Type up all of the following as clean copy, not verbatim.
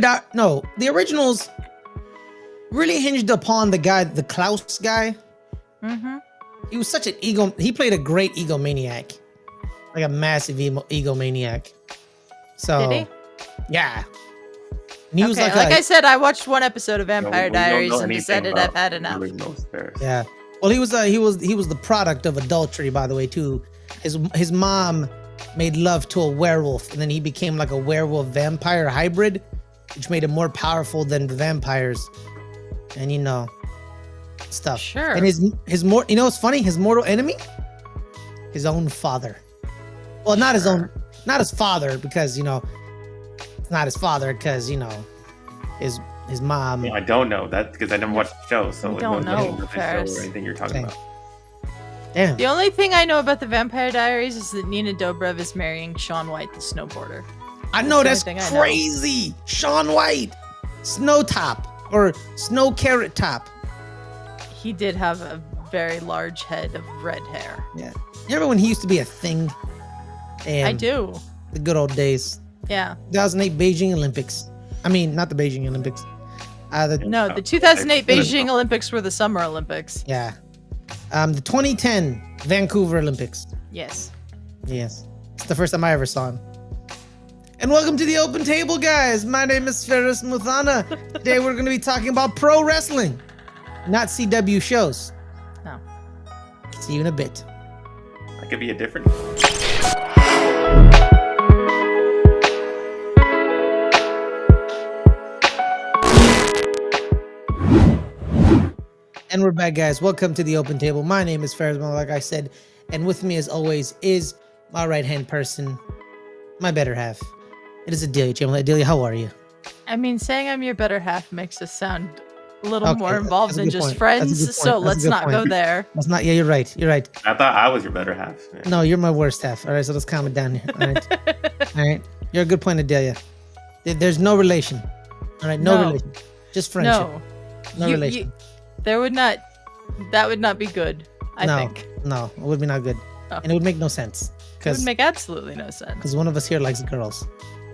the originals really hinged upon the Klaus guy. Mm-hmm. He was such an he played a great egomaniac. Like a massive egomaniac. So, did he? Yeah. And he was like I said, I watched one episode of Vampire Diaries and decided I've had enough. Yeah. Well, he was the product of adultery, by the way, too. His mom made love to a werewolf, and then he became like a werewolf vampire hybrid, which made him more powerful than the vampires. And stuff. Sure. And what's funny? His mortal enemy, his own father. Well, not his father, because it's not his father, because his mom. I don't know that because I never watched the show, so I don't know the show or anything you're talking about. Damn. The only thing I know about the Vampire Diaries is that Nina Dobrev is marrying Shaun White, the snowboarder. I know, that's crazy. Shaun White, Snow Top or Snow Carrot Top. He did have a very large head of red hair. Yeah. You remember when he used to be a thing? I do. The good old days. Yeah. 2008 Beijing Olympics. I mean, not the Beijing Olympics. The 2008 Beijing Olympics were the Summer Olympics. Yeah. The 2010 Vancouver Olympics. Yes. Yes. It's the first time I ever saw him. And welcome to the Open Table, guys. My name is Ferris Muthana. Today we're going to be talking about pro wrestling, not CW shows. No. See you in a bit. That could be a different. And we're back, guys. Welcome to the Open Table. My name is Ferris, like I said, and with me, as always, is my right-hand person, my better half. It is Adelia. Chamberlain. Adelia, how are you? I mean, saying I'm your better half makes us sound a little more involved than just friends, so let's not go there. That's not. Yeah, you're right. You're right. I thought I was your better half. Yeah. No, you're my worst half. All right, so let's calm it down here. All right. All right. You're a good point, Adelia. There's no relation. All right, no relation. Just friendship. No relation. That would not be good, I think. No, it would be not good. Oh. And it would make no sense. It would make absolutely no sense. Because one of us here likes girls.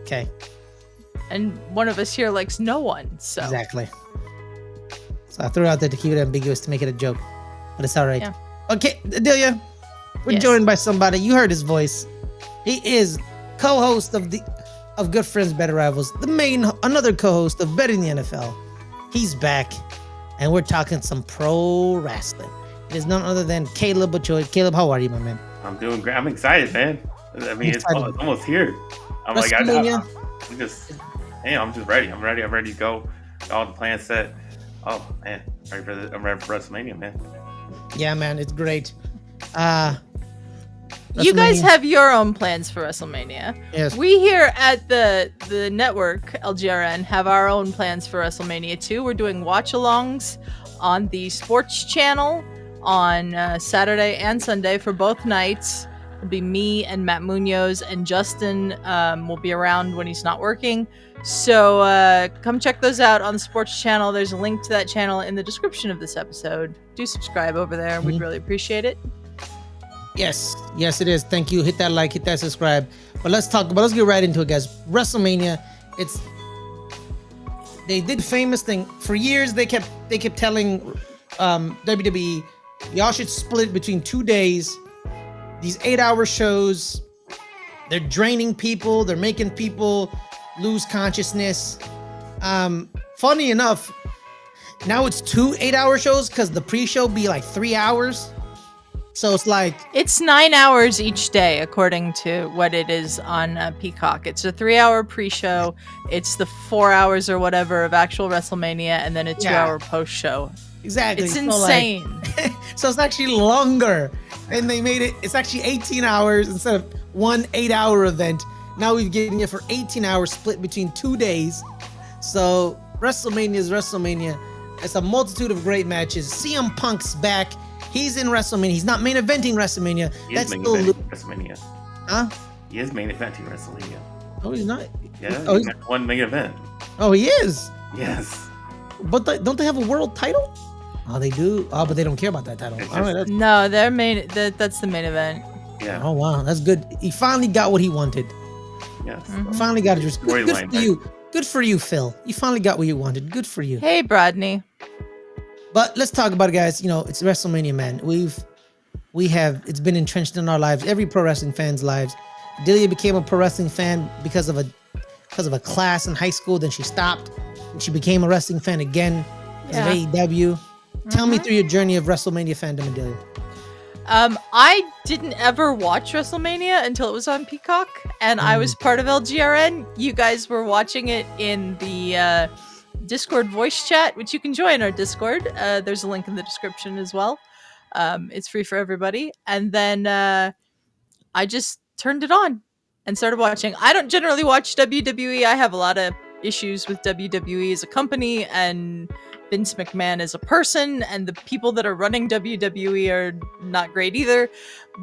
Okay. And one of us here likes no one, so. Exactly. So I threw it out there to keep it ambiguous, to make it a joke. But it's all right. Yeah. Okay, Adelia, we're joined by somebody. You heard his voice. He is co-host of Good Friends, Better Rivals, another co-host of Betting the NFL. He's back. And we're talking some pro wrestling. It is none other than Caleb Ochoa. Caleb, how are you, my man? I'm doing great. I'm excited, man. I mean, it's almost here. I'm like, I'm just ready. I'm ready to go. Got all the plans set. Oh man, I'm ready for WrestleMania, man. Yeah, man, it's great. You guys have your own plans for WrestleMania. Yes. We here at the network LGRN have our own plans for WrestleMania too. We're doing watch-alongs on the sports channel on Saturday and Sunday for both nights. It'll be me and Matt Munoz, and Justin will be around when he's not working. So come check those out on the sports channel. There's a link to that channel in the description of this episode. Do subscribe over there. Mm-hmm. We'd really appreciate it. Yes, it is. Thank you. Hit that like, hit that subscribe. But let's get right into it, guys. WrestleMania. They did famous thing for years. They kept telling WWE, y'all should split between 2 days. These 8-hour shows, they're draining people. They're making people lose consciousness. Funny enough, now it's 2 8-hour shows because the pre-show be like 3 hours. So it's 9 hours each day, according to what it is on Peacock. It's a 3-hour pre-show. It's the 4 hours or whatever of actual WrestleMania, and then a 2-hour post-show. Exactly. It's insane. So it's actually longer, and they made it's actually 18 hours instead of one 8-hour event. Now we've given it for 18 hours split between 2 days. So WrestleMania is WrestleMania. It's a multitude of great matches. CM Punk's back. He's in WrestleMania. He's not main eventing WrestleMania. That's main eventing WrestleMania. Huh? He is main eventing WrestleMania. Oh, he's not. Yeah. He's got one main event. Oh, he is. Yes. But don't they have a world title? Oh, they do. Oh, but they don't care about that title. All right. No, their that's the main event. Yeah. Oh wow, that's good. He finally got what he wanted. Yes. Mm-hmm. Finally got it. Good for you. Good for you, Phil. You finally got what you wanted. Good for you. Hey, Brodney. But let's talk about it, guys. You know, it's WrestleMania, man. It's been entrenched in our lives, every pro wrestling fan's lives. Adelia became a pro wrestling fan because of a class in high school. Then she stopped, and she became a wrestling fan again because of AEW. Tell me through your journey of WrestleMania fandom, Adelia. I didn't ever watch WrestleMania until it was on Peacock, and I was part of LGRN. You guys were watching it in the Discord voice chat, which you can join our Discord. There's a link in the description as well. It's free for everybody. And then I just turned it on and started watching. I don't generally watch WWE. I have a lot of issues with WWE as a company and Vince McMahon as a person, and the people that are running WWE are not great either.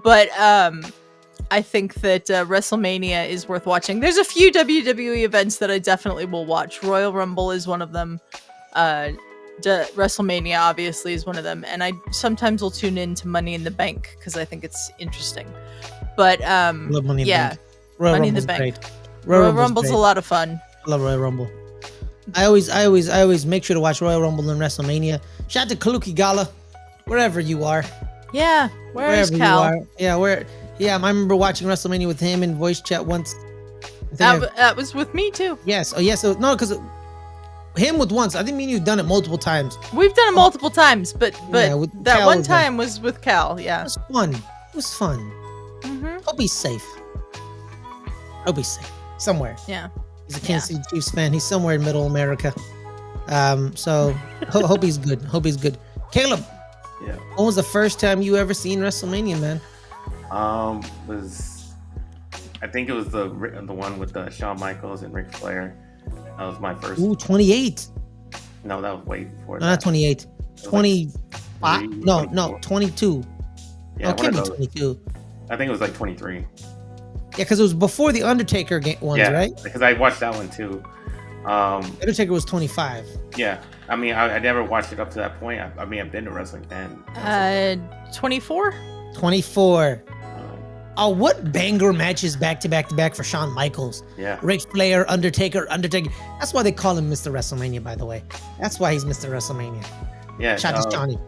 But I think that WrestleMania is worth watching. There's a few WWE events that I definitely will watch. Royal Rumble is one of them. WrestleMania obviously is one of them, and I sometimes will tune in to Money in the Bank because I think it's interesting. But Love Money in the Bank. Money in the Bank. Royal Rumble's a lot of fun. I love Royal Rumble. I always make sure to watch Royal Rumble and WrestleMania. Shout out to Kaluki Gala, wherever you are. Yeah, wherever Cal? Yeah, I remember watching WrestleMania with him in voice chat once. That was with me too. Yes. Oh yes. No, because him with once. I think me and you've done it multiple times. We've done it multiple times, but that Cal one time was with Cal. Yeah, it was fun. It was fun. Hope he's safe. Hope he's safe somewhere. Yeah. He's a Kansas City Chiefs fan. He's somewhere in Middle America. So hope he's good. Hope he's good. Caleb. Yeah. When was the first time you ever seen WrestleMania, man? I think it was the one with Shawn Michaels and Ric Flair. That was my first. Ooh, 28. No, that was way before. No, not 28. 25. Like No, 22. Yeah, it can't be 22. I think it was like 23. Yeah, because it was before the Undertaker ones, right? Because I watched that one too. Undertaker was 25. Yeah, I mean, I never watched it up to that point. I mean, I've been a wrestling fan. 24. 24. What banger matches back to back for Shawn Michaels? Yeah. Ric Flair, Undertaker. That's why they call him Mr. WrestleMania, by the way. That's why he's Mr. WrestleMania. Yeah. Shout out to Johnny.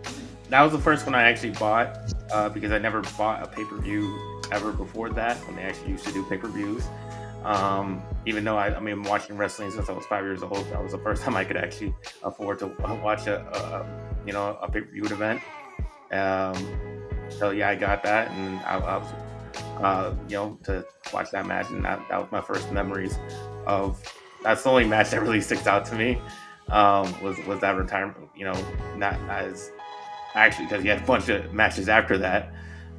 That was the first one I actually bought because I never bought a pay-per-view ever before that when they actually used to do pay-per-views. Even though I mean, watching wrestling since I was 5 years old, that was the first time I could actually afford to watch a pay-per-view event. So yeah, I got that, and I was to watch that match, and that was my first memories of. That's the only match that really sticks out to me. Was that retirement? Not as actually, because he had a bunch of matches after that.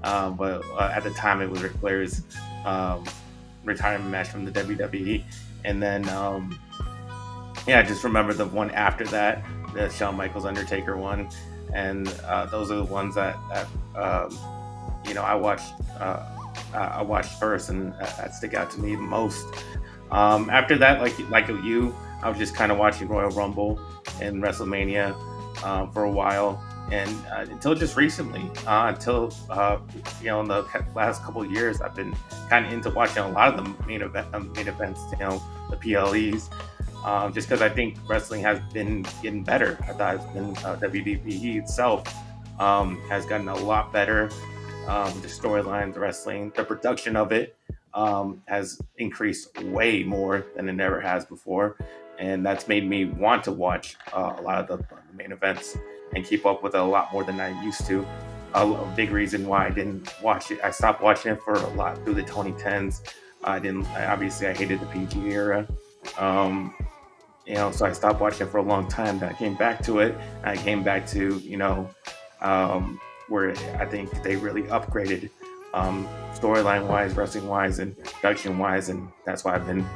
But at the time, it was Ric Flair's retirement match from the WWE. And then, I just remember the one after that, the Shawn Michaels Undertaker one. And those are the ones that I watched first, and that stick out to me the most. After that, like you, I was just kind of watching Royal Rumble and WrestleMania for a while. And until just recently, in the last couple of years, I've been kind of into watching a lot of the main events, the PLEs, just because I think wrestling has been getting better. I thought it's been WWE itself has gotten a lot better. The storylines, the wrestling, the production of it has increased way more than it ever has before. And that's made me want to watch a lot of the main events and keep up with it a lot more than I used to. A big reason why I didn't watch it, I stopped watching it for a lot through the 2010s. I hated the PG era. So I stopped watching it for a long time. Then I came back to it. I came back to, where I think they really upgraded storyline wise, wrestling wise, and production wise. And that's why I've been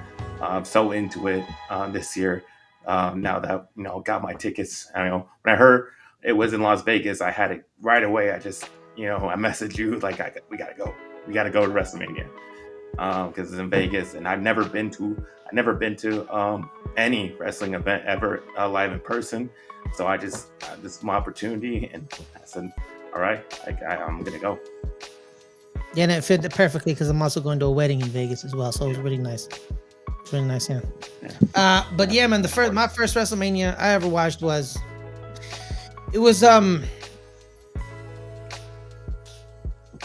so into it this year. Now that, got my tickets. When I heard it was in Las Vegas, I had it right away. I just, I messaged you like, we gotta go. We gotta go to WrestleMania because it's in Vegas, and I've never been to any wrestling event ever live in person. So this is my opportunity, and I said, all right, I'm gonna go. Yeah, and it fit perfectly because I'm also going to a wedding in Vegas as well, so it was really nice. It's really nice, yeah. But yeah, man, my first WrestleMania I ever watched was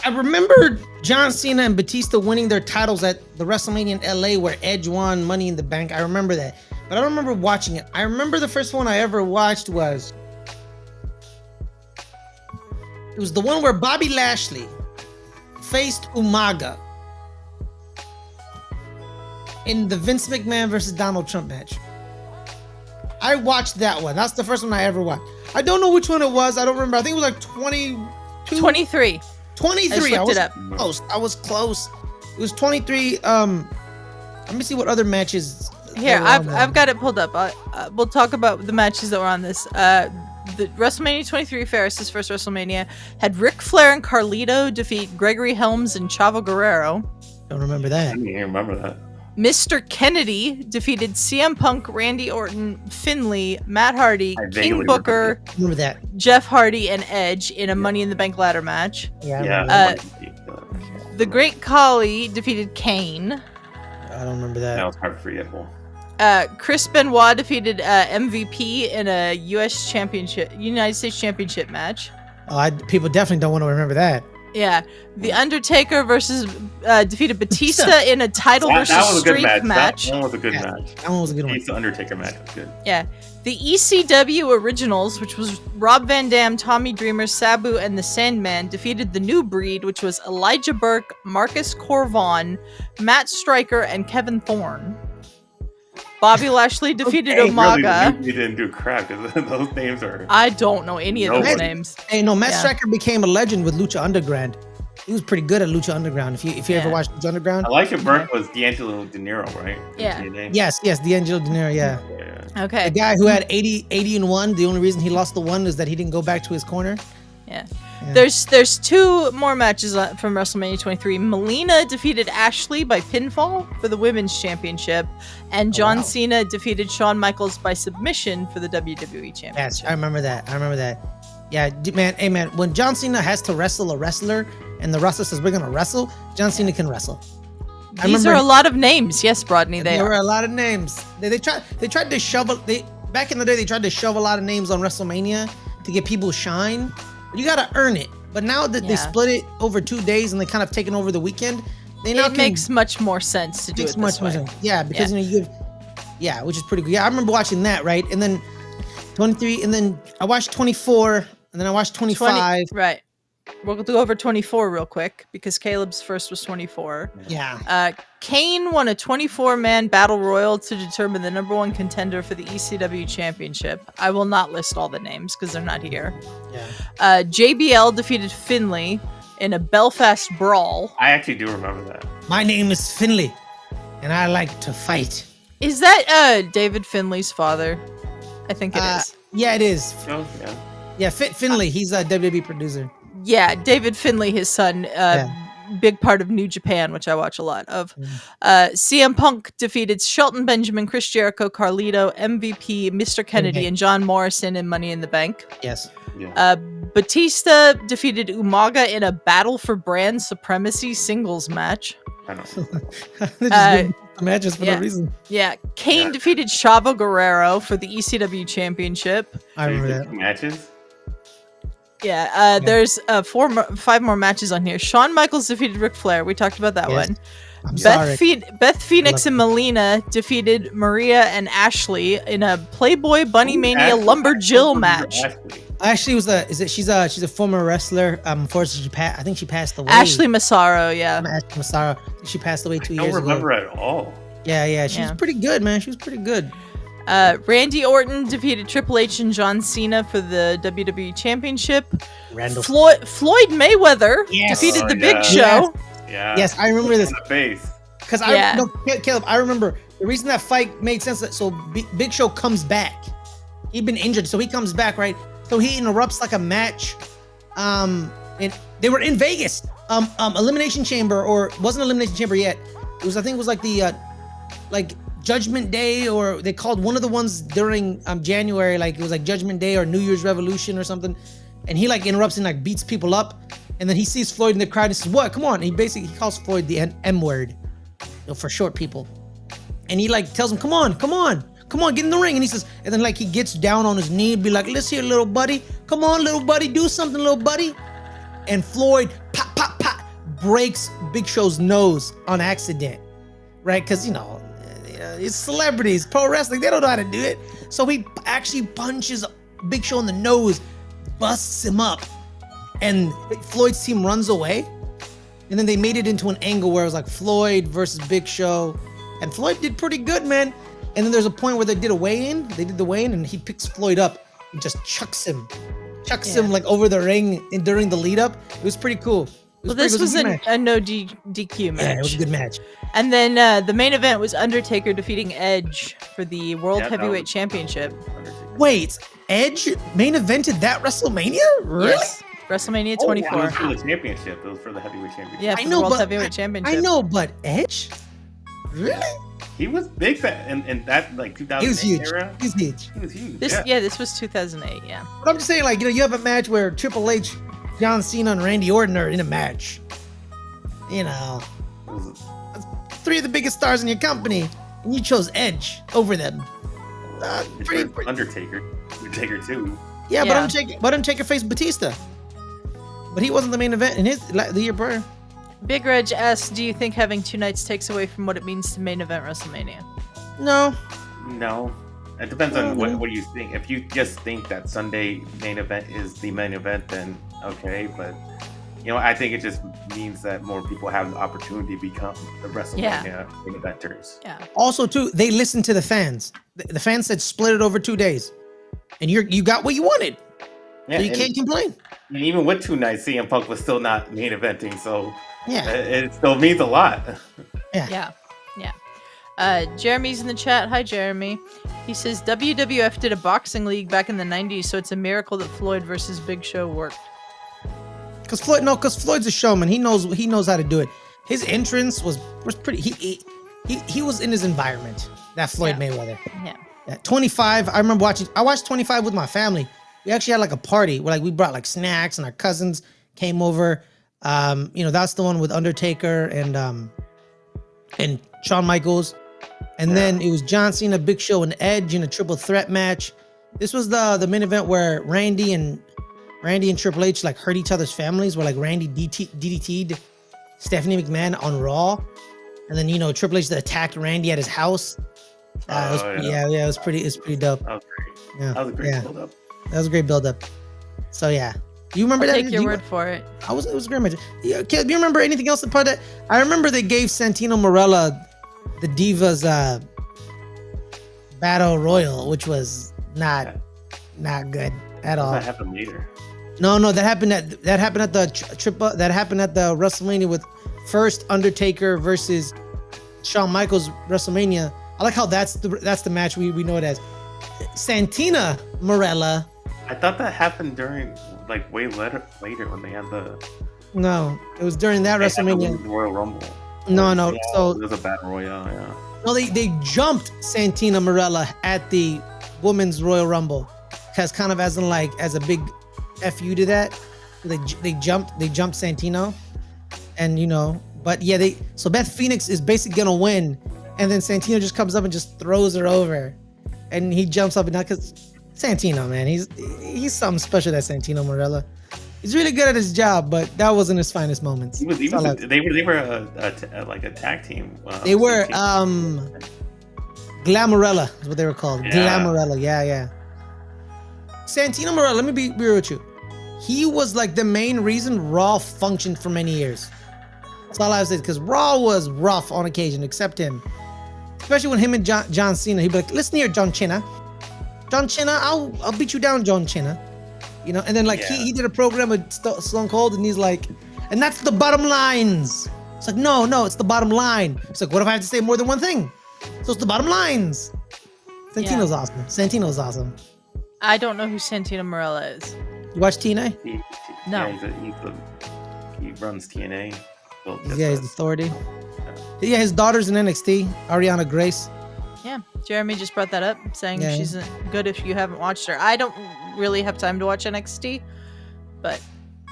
I remember John Cena and Batista winning their titles at the WrestleMania in LA where Edge won Money in the Bank. I remember that, but I don't remember watching it. I remember the first one I ever watched was the one where Bobby Lashley faced Umaga in the Vince McMahon versus Donald Trump match. I watched that one. That's the first one I ever watched. I don't know which one it was. I don't remember. I think it was like 22. 23. 23. I was close. I was close. It was 23. Let me see what other matches. Here, I've got it pulled up. We'll talk about the matches that were on this. The WrestleMania 23, Ferris's first WrestleMania, had Ric Flair and Carlito defeat Gregory Helms and Chavo Guerrero. Don't remember that. I didn't even remember that. Mr. Kennedy defeated CM Punk, Randy Orton, Finlay, Matt Hardy, King Booker, remember that. Jeff Hardy, and Edge in a Money in the Bank ladder match. Yeah. The Great Khali defeated Kane. I don't remember that. That was hard to forgettable. Chris Benoit defeated MVP in a United States Championship match. People definitely don't want to remember that. Yeah, The Undertaker defeated Batista in a title versus streak match. That one was a good match. That one was a good one. The Undertaker match was good. Yeah, the ECW Originals, which was Rob Van Dam, Tommy Dreamer, Sabu, and the Sandman, defeated the New Breed, which was Elijah Burke, Marcus Corvon, Matt Stryker, and Kevin Thorne. Bobby Lashley defeated Umaga. Really, didn't do crap because those names are. I don't know any of those names. Hey, no, Matt Stryker became a legend with Lucha Underground. He was pretty good at Lucha Underground. If you ever watched Lucha Underground, Elijah Burke was D'Angelo De Niro, right? Yeah. Yes, D'Angelo De Niro. Yeah. Okay. The guy who had 80 and 1. The only reason he lost the one is that he didn't go back to his corner. Yeah. There's two more matches from WrestleMania 23. Melina defeated Ashley by pinfall for the Women's Championship, and John Cena defeated Shawn Michaels by submission for the WWE Championship. Yes, I remember that. Yeah, man. Hey, man. When John Cena has to wrestle a wrestler, and the wrestler says we're gonna wrestle, John Cena can wrestle. These are a lot of names. Yes, Brodney. There were a lot of names. They tried to shove. Back in the day, they tried to shove a lot of names on WrestleMania to get people shine. You gotta earn it. But now that they split it over 2 days and they kind of taken over the weekend, it makes much more sense to do it this way. Yeah, because you give, which is pretty good. Yeah, I remember watching that, right? And then 23, and then I watched 24, and then I watched 25. Right. We'll go over 24 real quick because Caleb's first was 24. Yeah. Kane won a 24-man battle royal to determine the number one contender for the ECW championship. I will not list all the names because they're not here. Yeah. JBL defeated Finlay in a Belfast brawl. I actually do remember that. My name is Finlay, and I like to fight. Is that David Finlay's father? I think it is. Yeah, it is. Oh, yeah. Yeah, Finlay. He's a WWE producer. Yeah, David Finlay, his son, big part of New Japan, which I watch a lot of. CM Punk defeated Shelton Benjamin, Chris Jericho, Carlito, MVP, Mr. Kennedy, and John Morrison in Money in the Bank. Yes. Yeah. Batista defeated Umaga in a Battle for Brand Supremacy singles match. I don't know. They're just matches for no reason. Yeah. Kane defeated Chavo Guerrero for the ECW Championship. I remember that. Matches? Yeah, there's 5 more matches on here. Shawn Michaels defeated Ric Flair. We talked about that one. Beth Phoenix and Melina defeated Maria and Ashley in a Playboy Bunny Mania Lumberjill match. Ashley she's a former wrestler. Unfortunately, I think she passed away. Ashley Massaro, yeah. Ashley Massaro. She passed away 2 years ago. I don't remember at all. Yeah. She was pretty good, man. She was pretty good. Randy Orton defeated Triple H and John Cena for the WWE Championship. Floyd Mayweather defeated the Big Show. Yes, I remember this. Because Caleb, I remember the reason that fight made sense. So Big Show comes back. He'd been injured, so he comes back, right? So he interrupts like a match. And they were in Vegas. Elimination Chamber, or it wasn't Elimination Chamber yet. I think it was like the Judgment Day, or they called one of the ones during January, like it was like Judgment Day or New Year's Revolution or something, and he like interrupts and like beats people up, and then he sees Floyd in the crowd and says, "What? Come on!" And he calls Floyd the M word, for short people, and he like tells him, come on, get in the ring. And he says, and then like he gets down on his knee and be like, listen here, little buddy, come on, little buddy, do something, little buddy. And Floyd, pop, pop, pop, breaks Big Show's nose on accident, right? Because, it's celebrities, pro wrestling, they don't know how to do it. So he actually punches Big Show in the nose, busts him up, and Floyd's team runs away. And then they made it into an angle where it was like Floyd versus Big Show. And Floyd did pretty good, man. And then there's a point where they did the weigh-in, and he picks Floyd up and just chucks him like over the ring during the lead up. It was pretty cool. This was a no DQ match. Yeah, it was a good match. And then the main event was Undertaker defeating Edge for the World Heavyweight Championship. Wait, Edge main evented that WrestleMania? Really? Yes. WrestleMania 24. It was for the championship. It was for the heavyweight championship. Yeah, for the World Heavyweight Championship. I know, but Edge? Really? He was big in that like 2008 He was huge. era. He was huge. He was huge. This was 2008. Yeah. But I'm just saying, like, you have a match where Triple H, John Cena, and Randy Orton are in a match. Three of the biggest stars in your company, and you chose Edge over them. Pretty. Undertaker too. Yeah, but Undertaker faced Batista. But he wasn't the main event in the year prior. Big Reg asks, do you think having 2 nights takes away from what it means to main event WrestleMania? No. It depends on what you think. If you just think that Sunday main event is the main event, then okay. But I think it just means that more people have the opportunity to become the WrestleMania main eventers. Yeah. Also, too, they listened to the fans. The fans said split it over 2 days, and you got what you wanted. Yeah, so you can't complain. And even with 2 nights, CM Punk was still not main eventing, so it still means a lot. Yeah. Jeremy's in the chat. Hi, Jeremy. He says WWF did a boxing league back in the 90s, so it's a miracle that Floyd versus Big Show worked. Because Floyd's a showman. He knows how to do it. His entrance was pretty. He was in his environment. That Floyd Mayweather. Yeah. 25. I remember I watched 25 with my family. We actually had like a party where we brought like snacks and our cousins came over. That's the one with Undertaker and Shawn Michaels. And then it was John Cena, Big Show, and Edge in a triple threat match. This was the main event where Randy and Triple H like hurt each other's families, where like Randy DDT'd Stephanie McMahon on Raw. And then Triple H attacked Randy at his house. It was pretty dope. That was great. That was a great build up. That was a great build-up. So, yeah. Do you remember that? Take your word for it. It was a great match. Do you remember anything else about that? I remember they gave Santino Marella the Divas Battle Royal, which was not good at all. That happened later. No, that happened at the WrestleMania with first Undertaker versus Shawn Michaels WrestleMania. I like how that's the match we know it as. Santina Marella. I thought that happened during way later when they had the. No, it was during that WrestleMania. The Royal Rumble. No. So it was a battle royale. Yeah. No, they jumped Santina Marella at the Women's Royal Rumble, because kind of as a big fu to that. They jumped Santino, and but yeah so Beth Phoenix is basically gonna win, and then Santino just comes up and just throws her over, and he jumps up and down because. Santino, man, he's something special. That Santino Marella, he's really good at his job, but that wasn't his finest moments. They were a tag team. They were Glamorella is what they were called. Yeah. Glamorella, yeah. Santino Marella, let me be real with you. He was like the main reason Raw functioned for many years. That's all I say, because Raw was rough on occasion, except him. Especially when him and John Cena, he'd be like, listen here, John Cena, I'll beat you down, John Cena. And then he did a program with Stone Cold, and he's like, and that's the bottom lines. It's like, no, it's the bottom line. It's like, what if I have to say more than one thing? So it's the bottom lines. Santino's awesome. Santino's awesome. I don't know who Santino Marella is. You watch TNA? No. He runs TNA. He's the authority. Yeah, his daughter's in NXT, Ariana Grace. Yeah, Jeremy just brought that up, saying she's good if you haven't watched her. I don't really have time to watch NXT, but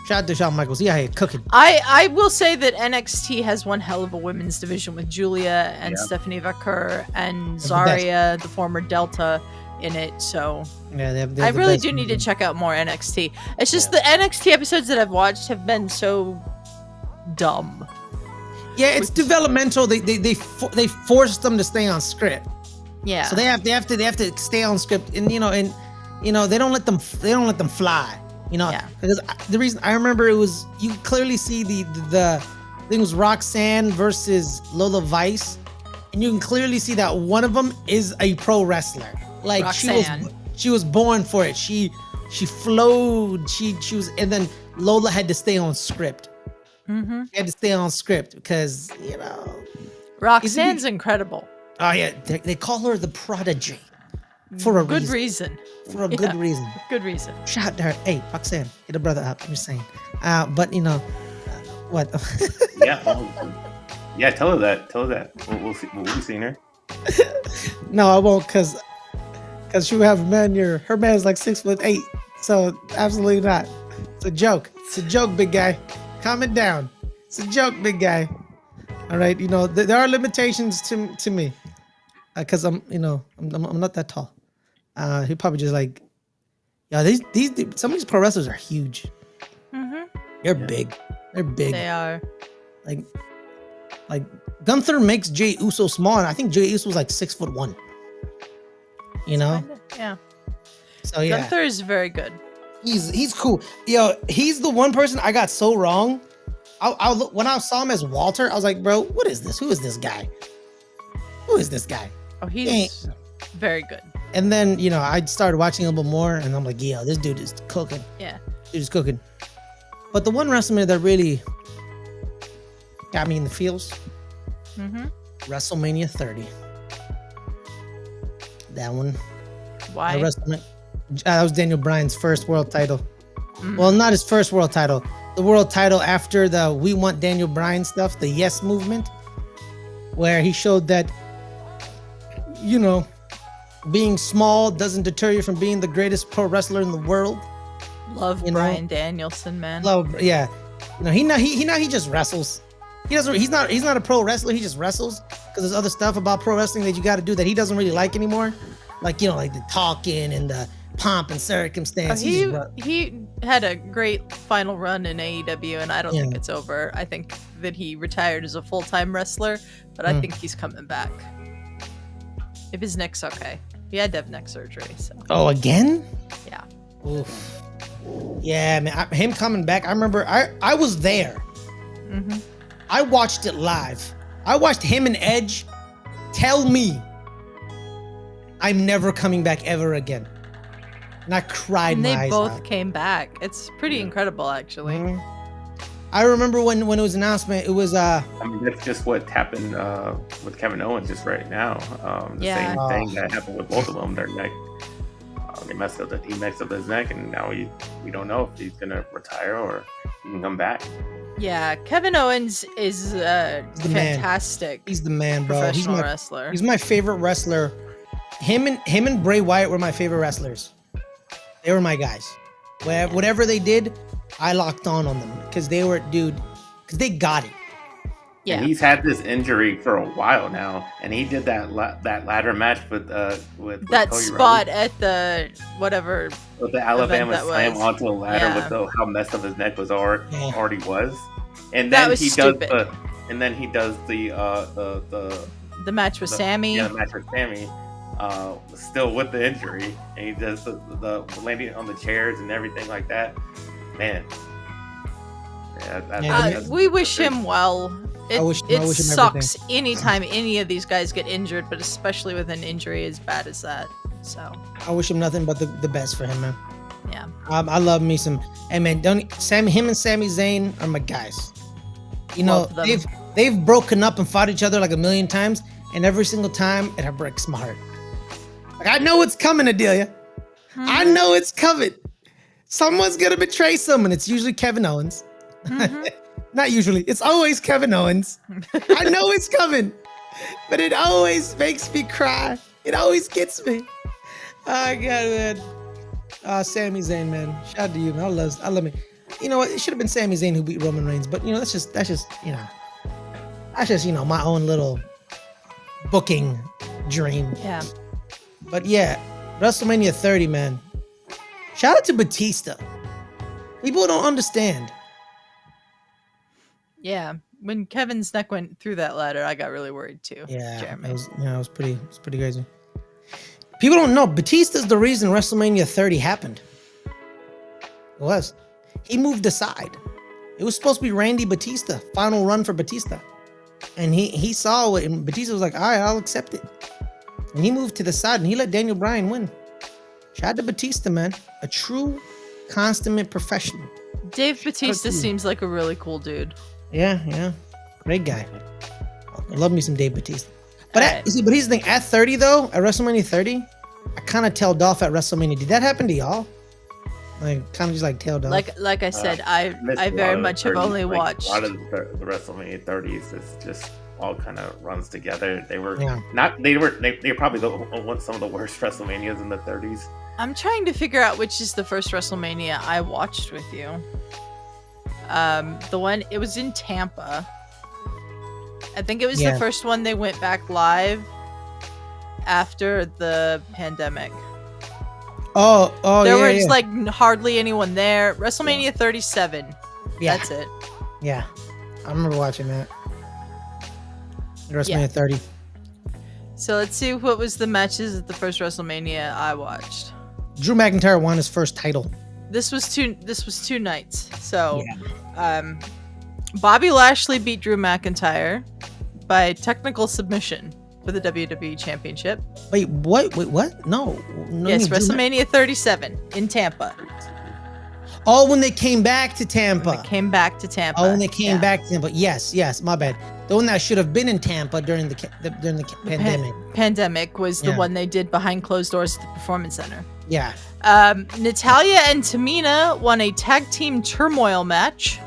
Shout out to Shawn Michaels. He out here cooking. I will say that NXT has one hell of a women's division with Julia and Stephanie Vaquer and Zarya, the former Delta, in it. So yeah, I really do need to check out more NXT. It's just the NXT episodes that I've watched have been so dumb. Yeah, it's developmental. They forced them to stay on script. Yeah. So they have to stay on script, and they don't let them fly. Because the reason I remember, it was, you clearly see the I think it was Roxanne versus Lola Vice, and you can clearly see that one of them is a pro wrestler. Like Roxanne. she was born for it. She flowed. She was, and then Lola had to stay on script. Mm-hmm. She had to stay on script because Roxanne's incredible. Oh yeah, they call her the prodigy for a good reason. For a good reason. Good reason. Shout out to her. Hey, Roxanne, hit a brother up. I'm just saying. But what? Yeah, tell her that. We'll be seeing her. No, I won't, cause she will have a man. Her man's like 6'8", so absolutely not. It's a joke. It's a joke, big guy. Calm it down. It's a joke, big guy. All right, there are limitations to me, cause I'm not that tall. He probably just like, these some of these pro wrestlers are huge. Mm-hmm. They're big. They're big. They are. Like Gunther makes Jey Uso small, and I think Jey Uso was like 6'1". Yeah. So yeah, Gunther is very good. He's cool. He's the one person I got so wrong. I look, when I saw him as Walter, I was like, bro, what is this? Who is this guy? Who is this guy? Oh, he's very good. And then I started watching a little bit more, and I'm like, yeah, this dude is cooking. Yeah, dude is cooking. But the one WrestleMania that really got me in the feels, WrestleMania 30. That one. Why? That was Daniel Bryan's first world title. Well, not his first world title. The world title after the We Want Daniel Bryan stuff, the Yes movement, where he showed that, being small doesn't deter you from being the greatest pro wrestler in the world. Love Bryan Danielson, man. Yeah. He just wrestles. He's not a pro wrestler. He just wrestles because there's other stuff about pro wrestling that you got to do that he doesn't really like anymore. Like the talking and the pomp and circumstance. He had a great final run in AEW, and I don't think it's over. I think that he retired as a full-time wrestler, but I think he's coming back. If his neck's okay. He had to have neck surgery. So. Oh, again? Yeah. Oof. Yeah, man. Him coming back. I remember I was there. Mm-hmm. I watched it live. I watched him and Edge tell me I'm never coming back ever again. And I cried and my they eyes both out. came back. It's pretty incredible, actually. Mm-hmm. I remember when it was announcement, it was I mean, that's just what happened with Kevin Owens just right now. The same thing that happened with both of them. Their neck, he messed up his neck, and now we don't know if he's gonna retire or he can come back. Yeah, Kevin Owens is fantastic. He's the man, bro. Professional wrestler. He's my favorite wrestler. Him and Bray Wyatt were my favorite wrestlers. They were my guys. Whatever they did, I locked on them because because they got it. Yeah, and he's had this injury for a while now, and he did that ladder match with that Cody spot Rhodes. At the whatever with the Alabama slam onto the ladder with how messed up his neck was already was, and then he stupid. does the match with Sammy. Yeah, the match with Sammy. Still with the injury, and he does the landing on the chairs and everything like that. Man, we wish him well. It sucks everything. Anytime any of these guys get injured, but especially with an injury as bad as that. So I wish him nothing but the best for him, man. Yeah. I love me some. Hey man, him and Sami Zayn are my guys. They've broken up and fought each other like a million times, and every single time it breaks my heart. Like, I know it's coming, Adelia. Mm-hmm. I know it's coming. Someone's gonna betray someone. It's usually Kevin Owens. Mm-hmm. Not usually. It's always Kevin Owens. I know it's coming, but it always makes me cry. It always gets me. Oh God, man. Sami Zayn, man. Shout out to you, man. I love me. you know what? It should have been Sami Zayn who beat Roman Reigns, but you know, that's just you know, my own little booking dream. Yeah. But yeah, WrestleMania 30, man. Shout out to Batista. People don't understand. Yeah. When Kevin's neck went through that ladder, I got really worried too. Yeah, Jeremy. it was pretty crazy. People don't know Batista's the reason WrestleMania 30 happened. It was. He moved aside. It was supposed to be Randy Batista, final run for Batista. And he saw it, and Batista was like, all right, I'll accept it. And he moved to the side, and he let Daniel Bryan win. Shout out to Batista, man. A true, consummate professional. Dave Batista seems like a really cool dude. Yeah. Great guy. I love me some Dave Batista. But Right. but here's the thing. At 30, though, at WrestleMania 30, I kind of tailed off at WrestleMania. Did that happen to y'all? Like, kind of just like tailed off? Like I said, I missed a very lot of much the have 30s, only like, watched. a lot of the WrestleMania 30s. It's just all kind of runs together. They were Yeah. they were probably some of the worst WrestleManias in the 30s. I'm trying to figure out which is the first WrestleMania I watched with you. The one, it was in Tampa. I think it was the first one they went back live after the pandemic. Oh, there yeah, was yeah. like hardly anyone there. WrestleMania 37. Yeah. That's it. Yeah, I remember watching that. WrestleMania Yeah. 30. So let's see what was the matches at the first WrestleMania I watched. Drew McIntyre won his first title. This was two nights. So Bobby Lashley beat Drew McIntyre by technical submission for the WWE Championship. Wait, what? No. Yes, WrestleMania 37 in Tampa. Oh, when they came back to Tampa. They came back to Tampa. Oh, when they came back to Tampa. Yes, my bad. The one that should have been in Tampa during the pandemic. Pandemic was the one they did behind closed doors at the Performance Center. Yeah. Natalya and Tamina won a tag team turmoil match.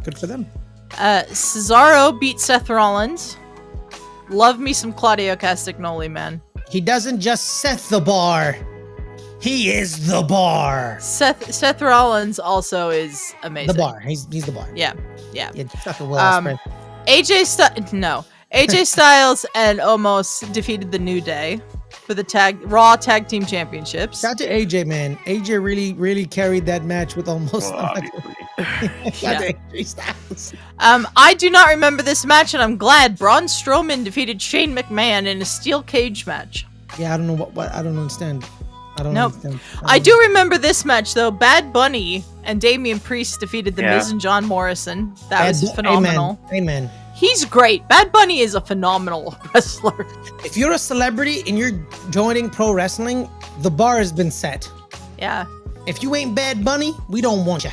Good for them. Cesaro beat Seth Rollins. Love me some Claudio Castagnoli, man. He doesn't just set the bar. He is the bar. Seth Rollins also is amazing. The bar. He's the bar. Yeah. Such a well spread. AJ Styles and Omos defeated the New Day for the Raw Tag Team Championships. Shout out to AJ, man. AJ really carried that match with almost. Well, Shout out to AJ Styles. I do not remember this match, and I'm glad Braun Strowman defeated Shane McMahon in a steel cage match. Yeah, I don't know what I don't understand. Understand. I do remember this match though. Bad Bunny and Damian Priest defeated The Miz and John Morrison. That was phenomenal. Amen. He's great. Bad Bunny is a phenomenal wrestler. If you're a celebrity and you're joining pro wrestling, the bar has been set. Yeah. If you ain't Bad Bunny, we don't want you.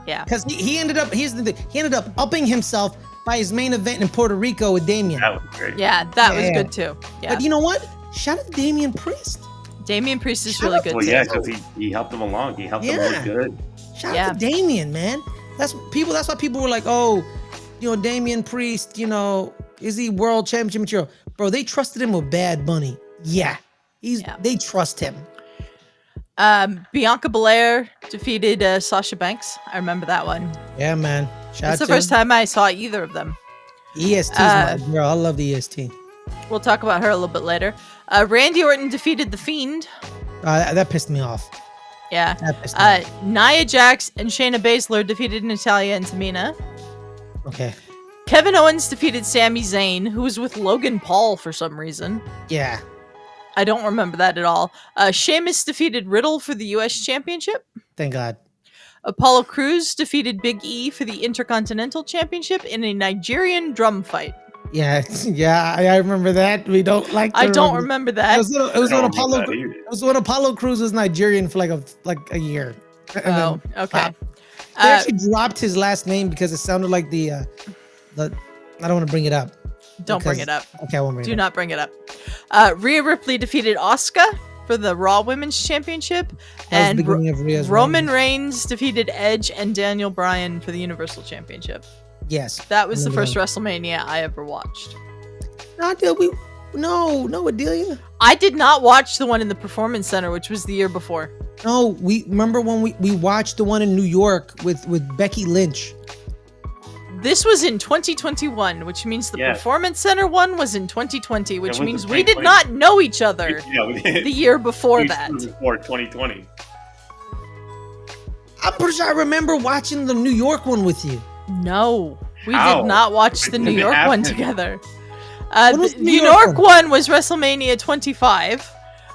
Yeah. Because he ended up. Here's the thing. He ended up upping himself by his main event in Puerto Rico with Damian. That was great. Yeah, that was good too. Yeah. But you know what? Shout out to Damian Priest. Damian Priest is really good. Well, yeah, because he helped him along. He helped him look good. Shout out to Damian, man. That's why people were like, oh, you know, Damian Priest, you know, is he world championship material? Bro, they trusted him with Bad Bunny. Yeah. They trust him. Bianca Belair defeated Sasha Banks. I remember that one. Yeah, man. That's the first time I saw either of them. EST's my girl. I love the EST. We'll talk about her a little bit later. Randy Orton defeated The Fiend. That pissed me off. Yeah. That pissed me off. Nia Jax and Shayna Baszler defeated Natalya and Tamina. Okay. Kevin Owens defeated Sami Zayn, who was with Logan Paul for some reason. Yeah. I don't remember that at all. Sheamus defeated Riddle for the U.S. Championship. Thank God. Apollo Crews defeated Big E for the Intercontinental Championship in a Nigerian drum fight. Yeah, I remember that. We don't like. I don't remember that. It was when Apollo Crews was Nigerian for like a year. Oh, okay. They actually dropped his last name because it sounded like the. I don't want to bring it up. Don't bring it up. Okay, I won't bring it up. Do not bring it up. Rhea Ripley defeated Asuka for the Raw Women's Championship, and Roman Reigns defeated Edge and Daniel Bryan for the Universal Championship. Yes. That was the first WrestleMania I ever watched. No, dude, No, Adelia. I did not watch the one in the Performance Center, which was the year before. No, we remember when we watched the one in New York with Becky Lynch. This was in 2021, which means the Performance Center one was in 2020, which means we did not know each other the year before that. Before 2020. I'm pretty sure I remember watching the New York one with you. No, we did not watch the New York one together. The New New York one was WrestleMania 25,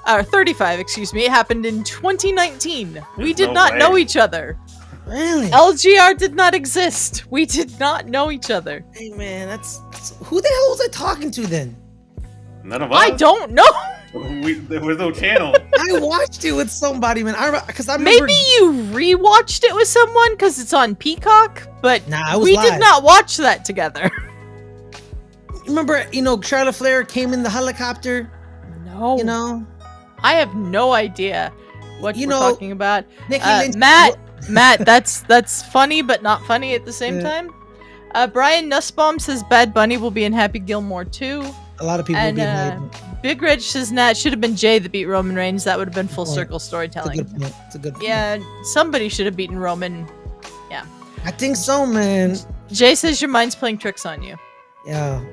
or 35, excuse me. It happened in 2019. We did not know each other. Really? LGR did not exist. We did not know each other. Hey man, that's who the hell was I talking to then? None of us. I don't know. There was no channel. I watched it with somebody, man. Because I remember. Maybe you rewatched it with someone because it's on Peacock, but we did not watch that together. Remember, Charlotte Flair came in the helicopter. No. I have no idea what you're talking about. Nikki Lynch. Matt, that's funny, but not funny at the same time. Brian Nussbaum says Bad Bunny will be in Happy Gilmore too. A lot of people will be made. Big Reg says, nah, it should have been Jay that beat Roman Reigns. That would have been full circle storytelling. It's a good point. Yeah, somebody should have beaten Roman. Yeah. I think so, man. Jay says your mind's playing tricks on you. Yeah.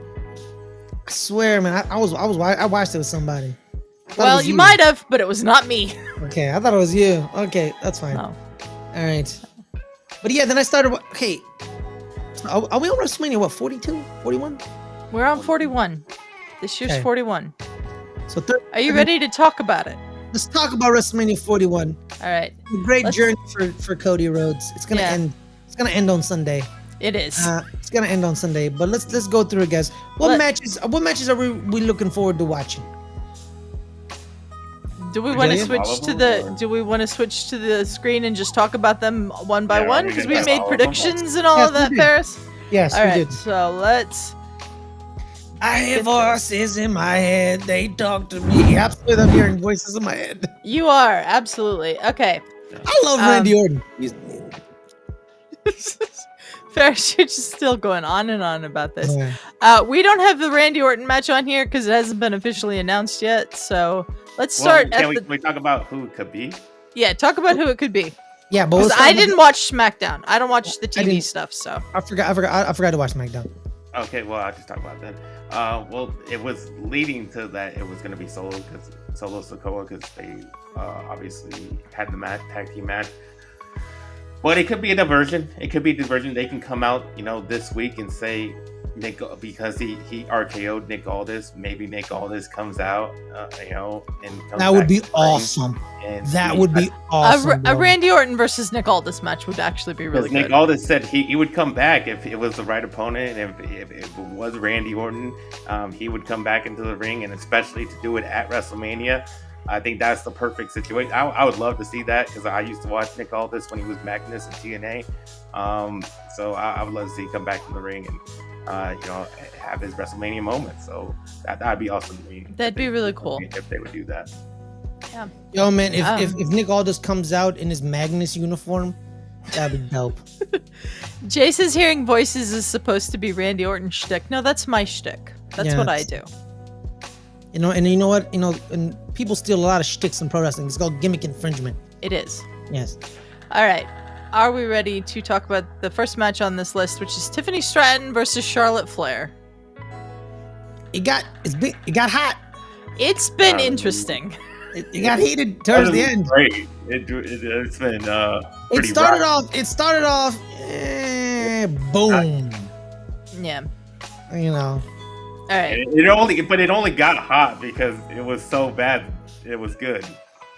I swear, man. I watched it with somebody. Well, you might have, but it was not me. Okay, I thought it was you. Okay, that's fine. No. All right. But yeah, then I started. Okay. Are we on WrestleMania? What, 42? 41? We're on 41. This year's 41. So are you ready to talk about it? Let's talk about WrestleMania 41. All right. A great journey for Cody Rhodes. It's gonna end. It's gonna end on Sunday. It is. It's gonna end on Sunday. But let's go through it, guys. What matches are we looking forward to watching? Do we want to switch to the screen and just talk about them one by one? Because we made predictions and all of that, Paris? Yes, all right, we did. So let's... I hear voices in my head. They talk to me. Absolutely, I'm hearing voices in my head. You are, absolutely. Okay. I love Randy Orton. Ferris, you're just still going on and on about this. We don't have the Randy Orton match on here because it hasn't been officially announced yet. So let's start. Can we talk about who it could be? Yeah, talk about who it could be. Yeah, but I didn't watch SmackDown. I don't watch the TV stuff, so I forgot to watch SmackDown. Okay, well I'll just talk about that. Well, it was leading to that it was going to be Solo Sikoa because they obviously had the tag team match. But it could be a diversion. It could be a diversion. They can come out, this week and say Nick, because he RKO'd Nick Aldis. Maybe Nick Aldis comes out, and comes that would be awesome. That would be awesome. A Randy Orton versus Nick Aldis match would actually be really good. Nick Aldis said he would come back if it was the right opponent. If it was Randy Orton, he would come back into the ring, and especially to do it at WrestleMania. I think that's the perfect situation. I would love to see that because I used to watch Nick Aldis when he was Magnus in TNA. So I would love to see him come back to the ring and have his WrestleMania moment. So that'd be awesome to me. That'd be really cool if they would do that. Yeah. Yo, man, if Nick Aldis comes out in his Magnus uniform, that'd be dope. Jace's hearing voices is supposed to be Randy Orton's shtick. No, that's my shtick. That's what I do. And you know what? And people steal a lot of shticks in pro wrestling. It's called gimmick infringement. It is. Yes. All right. Are we ready to talk about the first match on this list, which is Tiffany Stratton versus Charlotte Flair? It got hot. It's been interesting. It got heated towards the end. Great. It's been It started off. Boom. Yeah. All right. It only got hot because it was so bad. It was good.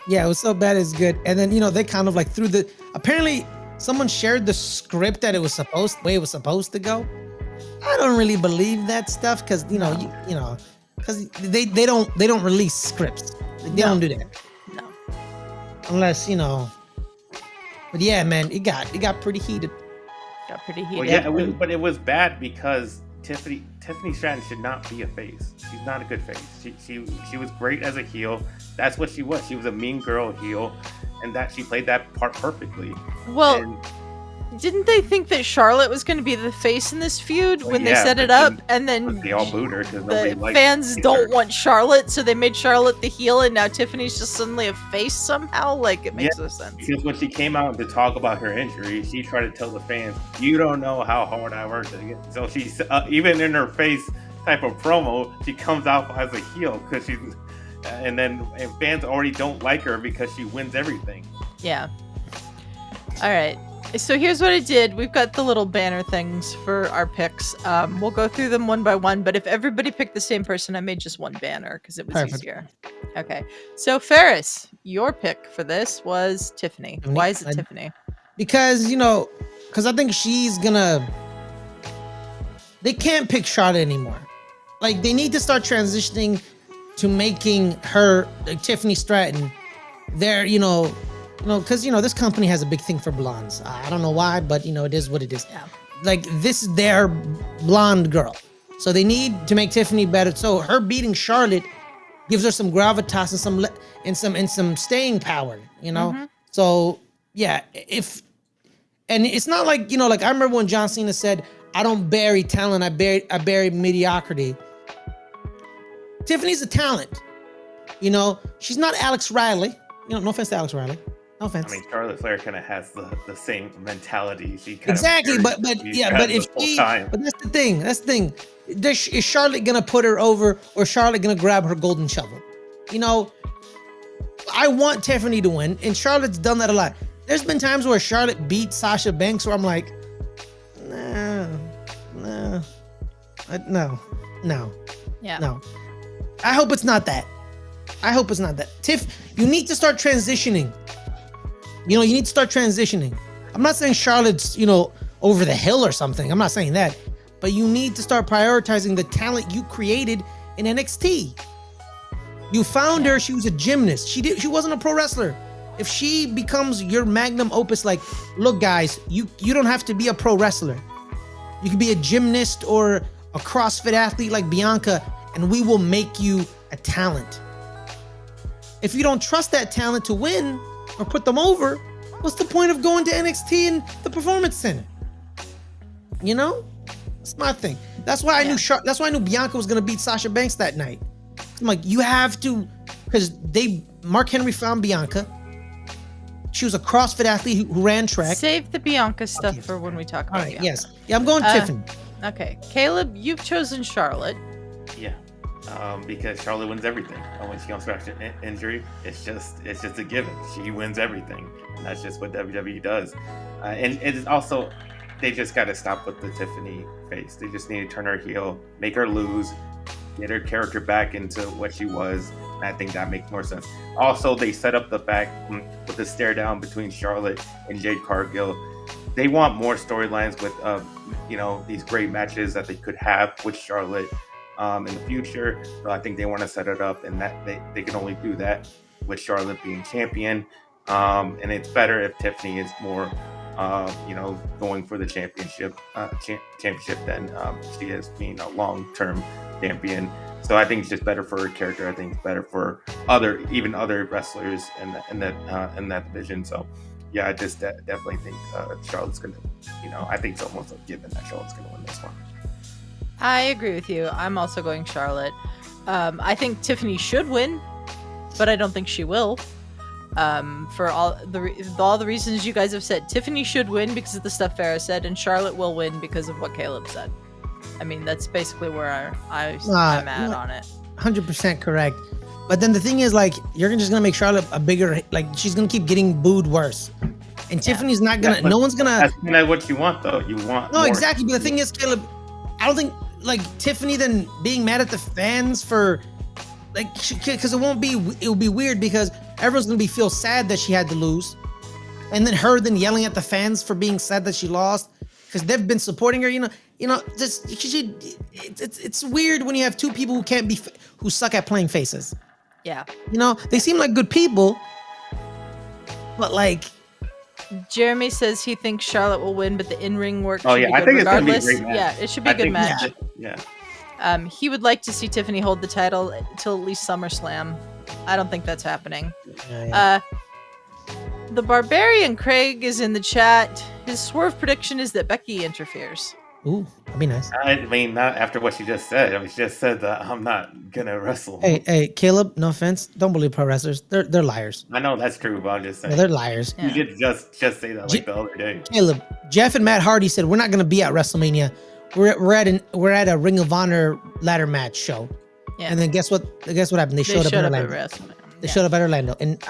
Yeah, it was so bad it's good. And then they kind of like threw the. Apparently, someone shared the script that it was supposed to go. I don't really believe that stuff because because they don't release scripts. They don't do that. No. Unless But yeah, man, it got pretty heated. Got pretty heated. Well, yeah, but it was bad because Tiffany Stratton should not be a face. She's not a good face. She was great as a heel. That's what she was. She was a mean girl heel, and that she played that part perfectly. Well, Didn't they think that Charlotte was going to be the face in this feud when they set it up? And then they all booed her because nobody liked fans don't want Charlotte, so they made Charlotte the heel, and now Tiffany's just suddenly a face somehow? Like, it makes no sense. Because when she came out to talk about her injury, she tried to tell the fans, you don't know how hard I worked. So she's, even in her face type of promo, she comes out as a heel because she's, and fans already don't like her because she wins everything. Yeah. All right. So here's what I did. We've got the little banner things for our picks. We'll go through them one by one, but if everybody picked the same person, I made just one banner because it was easier. Okay. So Ferris, your pick for this was Tiffany. Why is it Tiffany? Because, because I think she's gonna... They can't pick Charlotte anymore. Like, they need to start transitioning to making her, like, Tiffany Stratton, their, because this company has a big thing for blondes. I don't know why, but it is what it is. Yeah. Like, this is their blonde girl, so they need to make Tiffany better. So her beating Charlotte gives her some gravitas and some staying power. Mm-hmm. So yeah, and it's not like like I remember when John Cena said, "I don't bury talent, I bury mediocrity." Tiffany's a talent. She's not Alex Riley. No offense to Alex Riley. No offense. I mean, Charlotte Flair kind of has the same mentality. She exactly, but if she, but that's the thing. Is Charlotte gonna put her over, or Charlotte gonna grab her golden shovel? I want Tiffany to win, and Charlotte's done that a lot. There's been times where Charlotte beat Sasha Banks, where I'm like, no. Yeah. No. I hope it's not that. Tiff, you need to start transitioning. You need to start transitioning. I'm not saying Charlotte's, over the hill or something. I'm not saying that. But you need to start prioritizing the talent you created in NXT. You found her. She was a gymnast. She wasn't a pro wrestler. If she becomes your magnum opus, like, look, guys, you don't have to be a pro wrestler. You could be a gymnast or a CrossFit athlete like Bianca, and we will make you a talent. If you don't trust that talent to win or put them over, what's the point of going to NXT and the Performance Center? That's my thing. That's why I knew that's why I knew Bianca was gonna beat Sasha Banks that night. I'm like, you have to, because Mark Henry found Bianca. She was a CrossFit athlete who ran track. Save the Bianca stuff for when we talk about Bianca. Yes. Yeah, I'm going Tiffany. Okay. Caleb, you've chosen Charlotte. Yeah. Because Charlotte wins everything. When she comes back to injury, it's just a given. She wins everything, and that's just what WWE does. And it's also, they just got to stop with the Tiffany face. They just need to turn her heel, make her lose, get her character back into what she was. And I think that makes more sense. Also, they set up the fact with the stare down between Charlotte and Jade Cargill. They want more storylines with, these great matches that they could have with Charlotte in the future. So I think they want to set it up, and that they can only do that with Charlotte being champion. And it's better if Tiffany is more, going for the championship than she is being a long-term champion. So I think it's just better for her character. I think it's better for other wrestlers in that division. So yeah, I just definitely think Charlotte's gonna. I think it's almost a given that Charlotte's gonna win this one. I agree with you. I'm also going Charlotte. I think Tiffany should win, but I don't think she will. For all the reasons you guys have said, Tiffany should win because of the stuff Farrah said, and Charlotte will win because of what Caleb said. I mean, that's basically where I'm at on it. 100% correct. But then the thing is, like, you're just gonna make Charlotte a bigger, like, she's gonna keep getting booed worse. And Tiffany's not gonna. No one's gonna. That's not what you want, though. You want. No, exactly. But the thing is, Caleb, I don't think like Tiffany then being mad at the fans for, like, because it will be weird because everyone's gonna feel sad that she had to lose, and then her yelling at the fans for being sad that she lost because they've been supporting her. It's weird when you have two people who suck at playing faces. Yeah. They seem like good people, but like. Jeremy says he thinks Charlotte will win, but the in-ring work should be good regardless. It's gonna be a great match. Yeah, it should be a good match. Yeah. He would like to see Tiffany hold the title till at least SummerSlam. I don't think that's happening. Yeah. The Barbarian Craig is in the chat. His swerve prediction is that Becky interferes. Ooh, that'd be nice. I mean, not after what she just said. I mean, she just said that I'm not gonna wrestle. Hey, Caleb. No offense. Don't believe pro wrestlers. They're liars. I know that's true, but I'm just saying. Yeah, they're liars. You did just say that like the other day. Caleb, Jeff and Matt Hardy said we're not gonna be at WrestleMania. We're at a Ring of Honor ladder match show. Yeah. And then guess what happened? They showed up at Orlando. They showed up at Orlando. And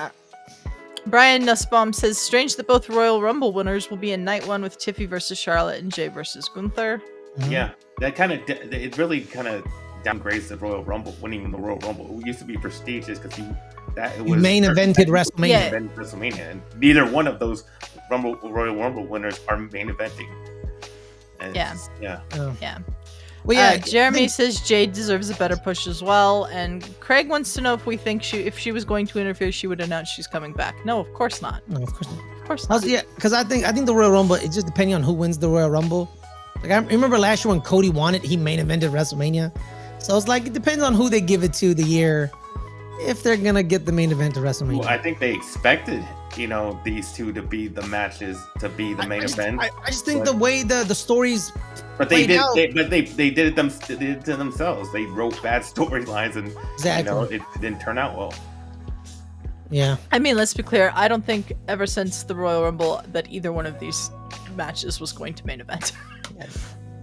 Brian Nussbaum says, strange that both Royal Rumble winners will be in night one with Tiffy versus Charlotte and Jay versus Gunther. Mm-hmm. Yeah, that it really kind of downgrades the Royal Rumble, winning the Royal Rumble. It used to be prestigious because it was main evented WrestleMania. WrestleMania, and neither one of those Royal Rumble winners are main eventing. And yeah. Well, yeah. Jeremy says Jade deserves a better push as well, and Craig wants to know if we think if she was going to interfere, she would announce she's coming back. No, of course not. No, of course not. Of course not. Yeah, because I think the Royal Rumble, it's just depending on who wins the Royal Rumble. Like I remember last year when Cody won it, he main evented WrestleMania. So it's like it depends on who they give it to the year, if they're gonna get the main event of WrestleMania. Well, I think they expected, these two to be the matches, to be the main event. I just think the way the stories. But they did. They did it to themselves. They wrote bad storylines, and it didn't turn out well. Yeah. I mean, let's be clear. I don't think ever since the Royal Rumble that either one of these matches was going to main event.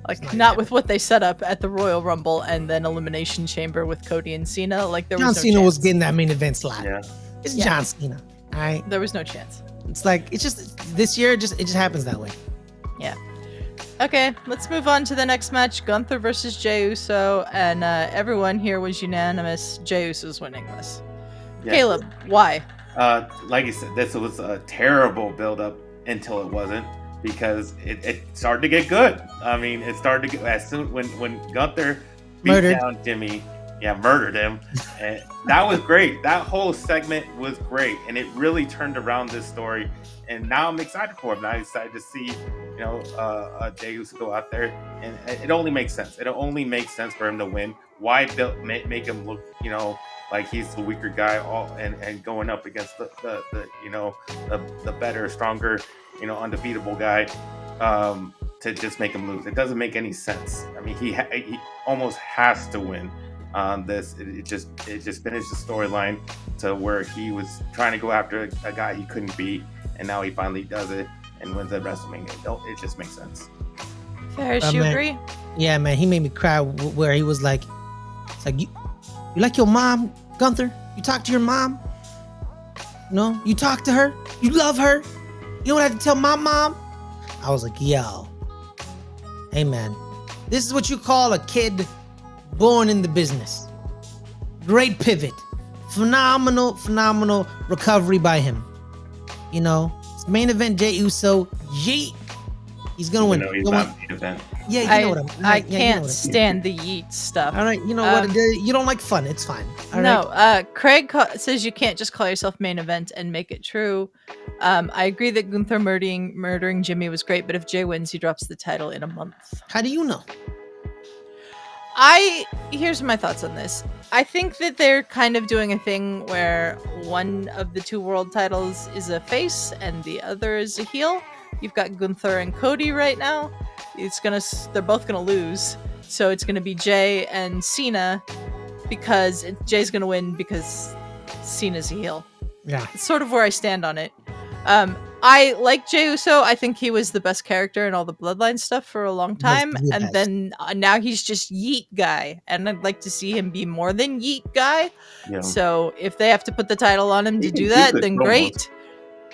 Like not with what they set up at the Royal Rumble and then Elimination Chamber with Cody and Cena. Like there was no Cena chance. was getting that main event slot. Yeah. It's John Cena. All right. There was no chance. It's like it's just this year. It just happens that way. Yeah. Okay, let's move on to the next match: Gunther versus Jey Uso, and everyone here was unanimous. Jey Uso's winning this. Yeah. Caleb, why? Like you said, this was a terrible build-up until it wasn't, because it started to get good. I mean, it started to get as soon when Gunther beat down Jimmy. Yeah, murdered him. And that was great. That whole segment was great, and it really turned around this story. And now I'm excited for him. Now I'm excited to see, Jey Uso go out there, and it only makes sense. It only makes sense for him to win. Why make him look, like he's the weaker guy, and going up against the better, stronger, undefeatable guy, to just make him lose? It doesn't make any sense. I mean, he almost has to win. It just finished the storyline to where he was trying to go after a guy he couldn't beat, and now he finally does it and wins at WrestleMania. It just makes sense. Ferris, you agree? Yeah, man, he made me cry where he was like, it's like you like your mom, Gunther? You talk to your mom? No, you talk to her? You love her? You don't have to tell my mom? I was like, yo, hey man, this is what you call a kid born in the business. Great pivot. Phenomenal recovery by him. It's main event Jey Uso. Yeet. He's gonna win. He's not main event. Yeah, you know what I mean. I can't stand the yeet stuff. All right, you know what? You don't like fun. It's fine. All no, right? Craig says you can't just call yourself main event and make it true. I agree that Gunther murdering Jimmy was great, but if Jey wins, he drops the title in a month. How do you know? Here's my thoughts on this. I think that they're kind of doing a thing where one of the two world titles is a face and the other is a heel. You've got Gunther and Cody right now. They're both gonna lose. So it's gonna be Jey and Cena, because Jay's gonna win because Cena's a heel. Yeah. It's sort of where I stand on it. I like Jey Uso. I think he was the best character in all the Bloodline stuff for a long time. Yes. And then now he's just Yeet guy. And I'd like to see him be more than Yeet guy. Yeah. So if they have to put the title on him to do that, then great.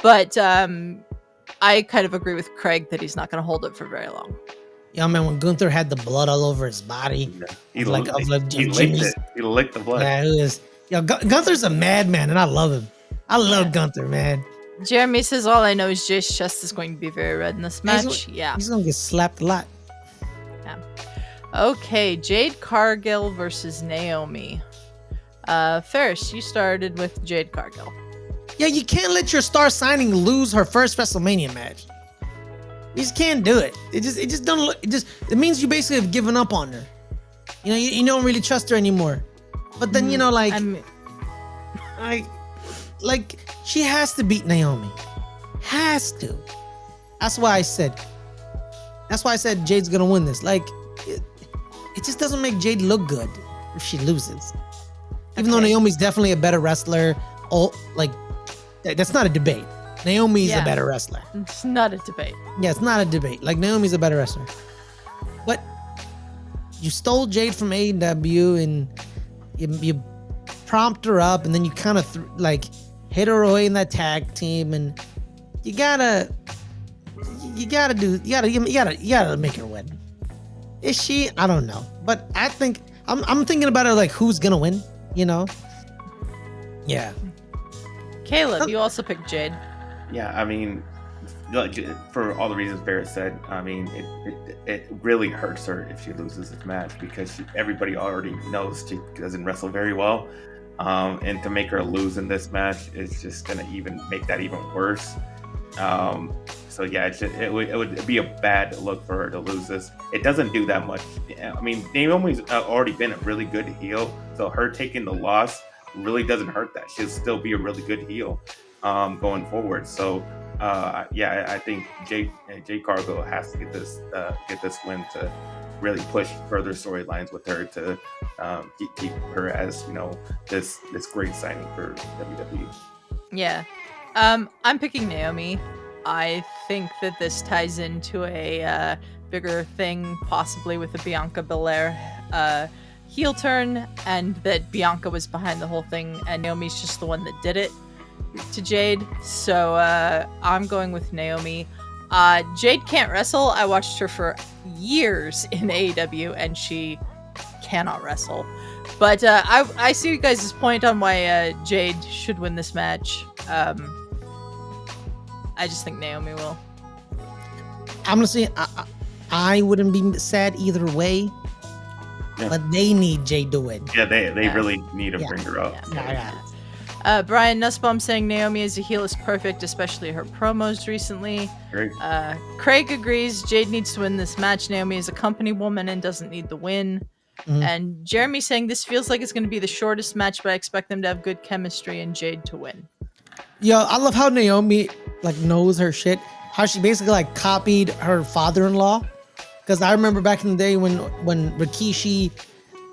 But I kind of agree with Craig that he's not going to hold it for very long. Yeah, man, when Gunther had the blood all over his body. Yeah. He licked it. He licked the blood. Yeah, it was. Gunther's a madman, and I love him. I love Gunther, man. Jeremy says, all I know is Jay's chest is going to be very red in this match. He's going to get slapped a lot. Yeah. Okay, Jade Cargill versus Naomi. Ferris, you started with Jade Cargill. Yeah, you can't let your star signing lose her first WrestleMania match. You just can't do it. It means you basically have given up on her. You don't really trust her anymore. But then, she has to beat Naomi. Has to. That's why I said Jade's gonna win this. Like, it just doesn't make Jade look good if she loses. Even though Naomi's definitely a better wrestler. That's not a debate. Naomi's a better wrestler. It's not a debate. Yeah, it's not a debate. Like, Naomi's a better wrestler. But you stole Jade from AEW and you prompted her up, and then you kind of hit her away in that tag team, and you gotta make her win. Is she? I don't know. But I think I'm thinking about it like, who's gonna win, you know? Yeah. Caleb, you also picked Jade. Yeah, I mean, like, for all the reasons Barrett said, I mean, it really hurts her if she loses this match, because everybody already knows she doesn't wrestle very well, and to make her lose in this match is just gonna even make that even worse. So yeah, it would be a bad look for her to lose this. It doesn't do that much. I mean, Naomi's already been a really good heel, so her taking the loss really doesn't hurt that. She'll still be a really good heel going forward. So yeah, I think Jade Cargill has to get this win to really push further storylines with her to keep her as, you know, this great signing for WWE. Yeah. I'm picking Naomi. I think that this ties into a bigger thing, possibly with the Bianca Belair heel turn, and that Bianca was behind the whole thing, and Naomi's just the one that did it to Jade. So I'm going with Naomi. Jade can't wrestle. I watched her for years in AEW, and she cannot wrestle. But I see you guys' point on why Jade should win this match. I just think Naomi will. I'm gonna say I wouldn't be sad either way, but they need Jade to win. Yeah, they really need to bring her up. Brian Nussbaum saying Naomi as a heel is perfect, especially her promos recently. Great. Craig agrees Jade needs to win this match. Naomi is a company woman and doesn't need the win. Mm-hmm. And Jeremy saying this feels like it's going to be the shortest match, but I expect them to have good chemistry and Jade to win. Yo, I love how Naomi knows her shit. How she basically copied her father-in-law. Because I remember back in the day when Rikishi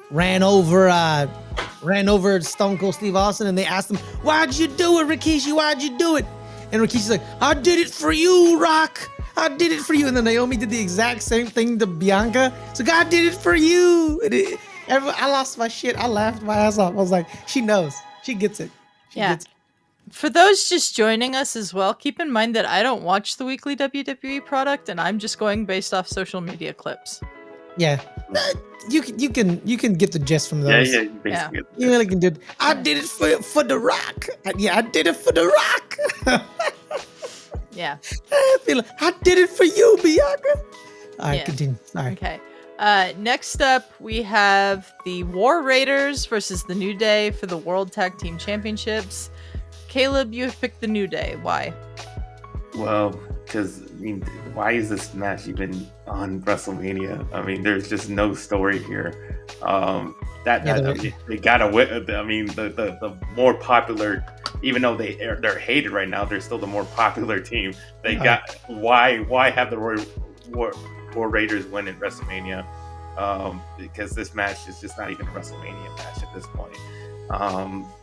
ran over Stone Cold Steve Austin, and they asked him, "Why'd you do it, Rikishi? Why'd you do it?" And Rikishi's like, "I did it for you, Rock. I did it for you." And then Naomi did the exact same thing to Bianca. So God did it for you. I lost my shit. I laughed my ass off. I was like, she knows. She gets it. She gets it. For those just joining us as well, keep in mind that I don't watch the weekly WWE product, and I'm just going based off social media clips. Yeah, you can get the gist from those. Yeah. You really can do it. I did it for the Rock. I did it for the Rock. Yeah. I did it for you, Bianca. All right, continue. All right. Okay. Next up, we have the War Raiders versus the New Day for the World Tag Team Championships. Caleb, you have picked the New Day. Why? Well, because why is this match even on WrestleMania? I mean, there's just no story here. They gotta win. I mean, the more popular, even though they're hated right now, they're still the more popular team. They got why have the War Raiders win in WrestleMania? Because this match is just not even a WrestleMania match at this point.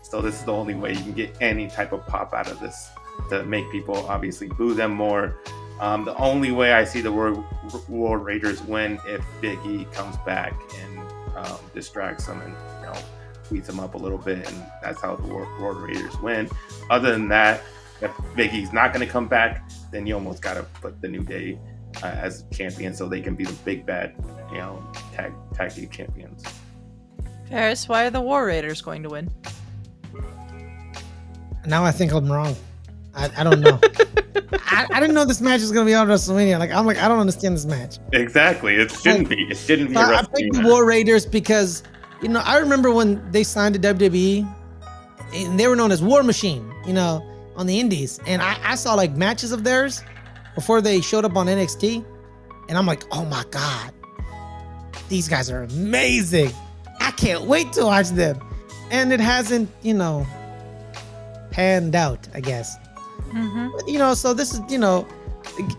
So this is the only way you can get any type of pop out of this to make people obviously boo them more. The only way I see the War Raiders win if Big E comes back and distracts them and beats them up a little bit, and that's how the War Raiders win. Other than that, if Big E's not going to come back, then you almost got to put the New Day as champion so they can be the big bad, tag team champions. Paris, why are the War Raiders going to win? Now I think I'm wrong. I don't know. I didn't know this match was going to be on WrestleMania. I don't understand this match. Exactly. It shouldn't be. It shouldn't be a WrestleMania. I picked the War Raiders because, I remember when they signed to WWE, and they were known as War Machine, on the indies. And I saw matches of theirs before they showed up on NXT. And I'm like, oh my God, these guys are amazing. I can't wait to watch them. And it hasn't, panned out, I guess. Mm-hmm. But, so this is,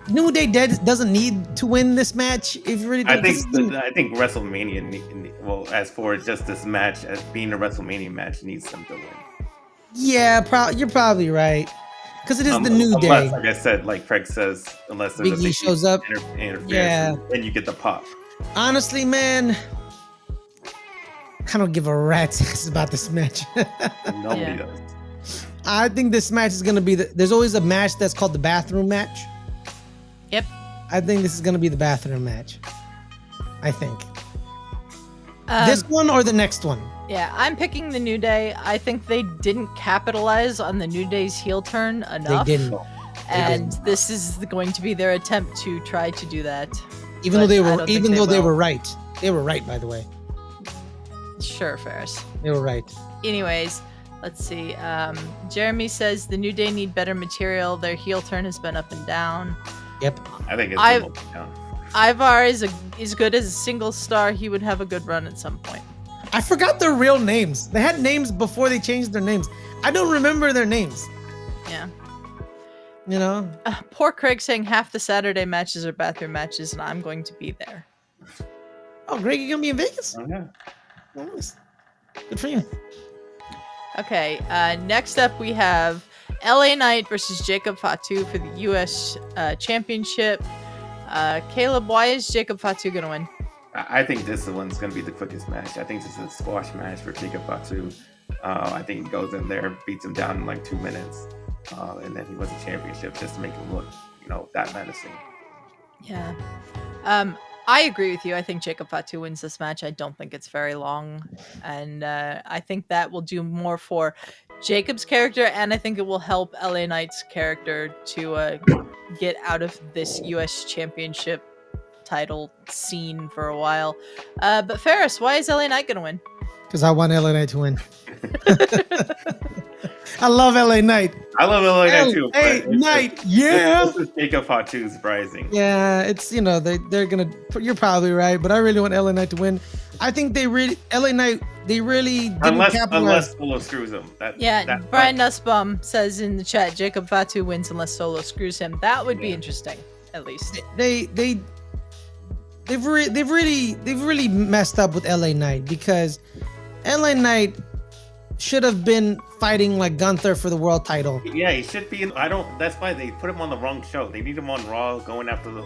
New Day doesn't need to win this match. If you really, I think WrestleMania. Well, as for just this match as being a WrestleMania match, needs them to win. Yeah, you're probably right. Because it is the New Day. Like I said, like Craig says, unless there's Big a E shows up. interference, Yeah. then you get the pop. Honestly, man, I don't give a rat's ass about this match. Nobody does. I think this match is gonna be there's always a match that's called the bathroom match. Yep. I think this is gonna be the bathroom match. I think. This one or the next one? Yeah, I'm picking the New Day. I think they didn't capitalize on the New Day's heel turn enough. They didn't. And this is going to be their attempt to try to do that. Even though they were right. They were right, by the way. Sure, Ferris. They were right. Anyways, let's see. Jeremy says the New Day need better material. Their heel turn has been up and down. Yep. I think it's up and down. Ivar is good as a single star. He would have a good run at some point. I forgot their real names. They had names before they changed their names. I don't remember their names. Yeah. You know? Poor Craig saying half the Saturday matches are bathroom matches, and I'm going to be there. Oh, Greg, you're going to be in Vegas? Oh, yeah. Nice. Good for you. Okay, next up we have LA Knight versus Jacob Fatu for the US Championship. Caleb, why is Jacob Fatu going to win? I think this one's going to be the quickest match. I think this is a squash match for Jacob Fatu. I think he goes in there, beats him down in like 2 minutes, and then he wins the championship just to make him look, that menacing. Yeah. I agree with you. I think Jacob Fatu wins this match. I don't think it's very long. And I think that will do more for Jacob's character, and I think it will help LA Knight's character to get out of this US Championship title scene for a while. But Ferris, why is LA Knight going to win? Because I want LA Knight to win. I love LA Knight. I love LA Knight too. LA Knight, yeah. This is Jacob Fatu's rising. Yeah, it's they're gonna. You're probably right, but I really want LA Knight to win. I think LA Knight didn't unless capitalize. Solo screws him. Brian Nussbaum says in the chat, Jacob Fatu wins unless Solo screws him. That would be interesting, at least. They've really messed up with LA Knight, because LA Knight should have been fighting like Gunther for the world title. Yeah, he should be. That's why they put him on the wrong show. They need him on Raw, going after the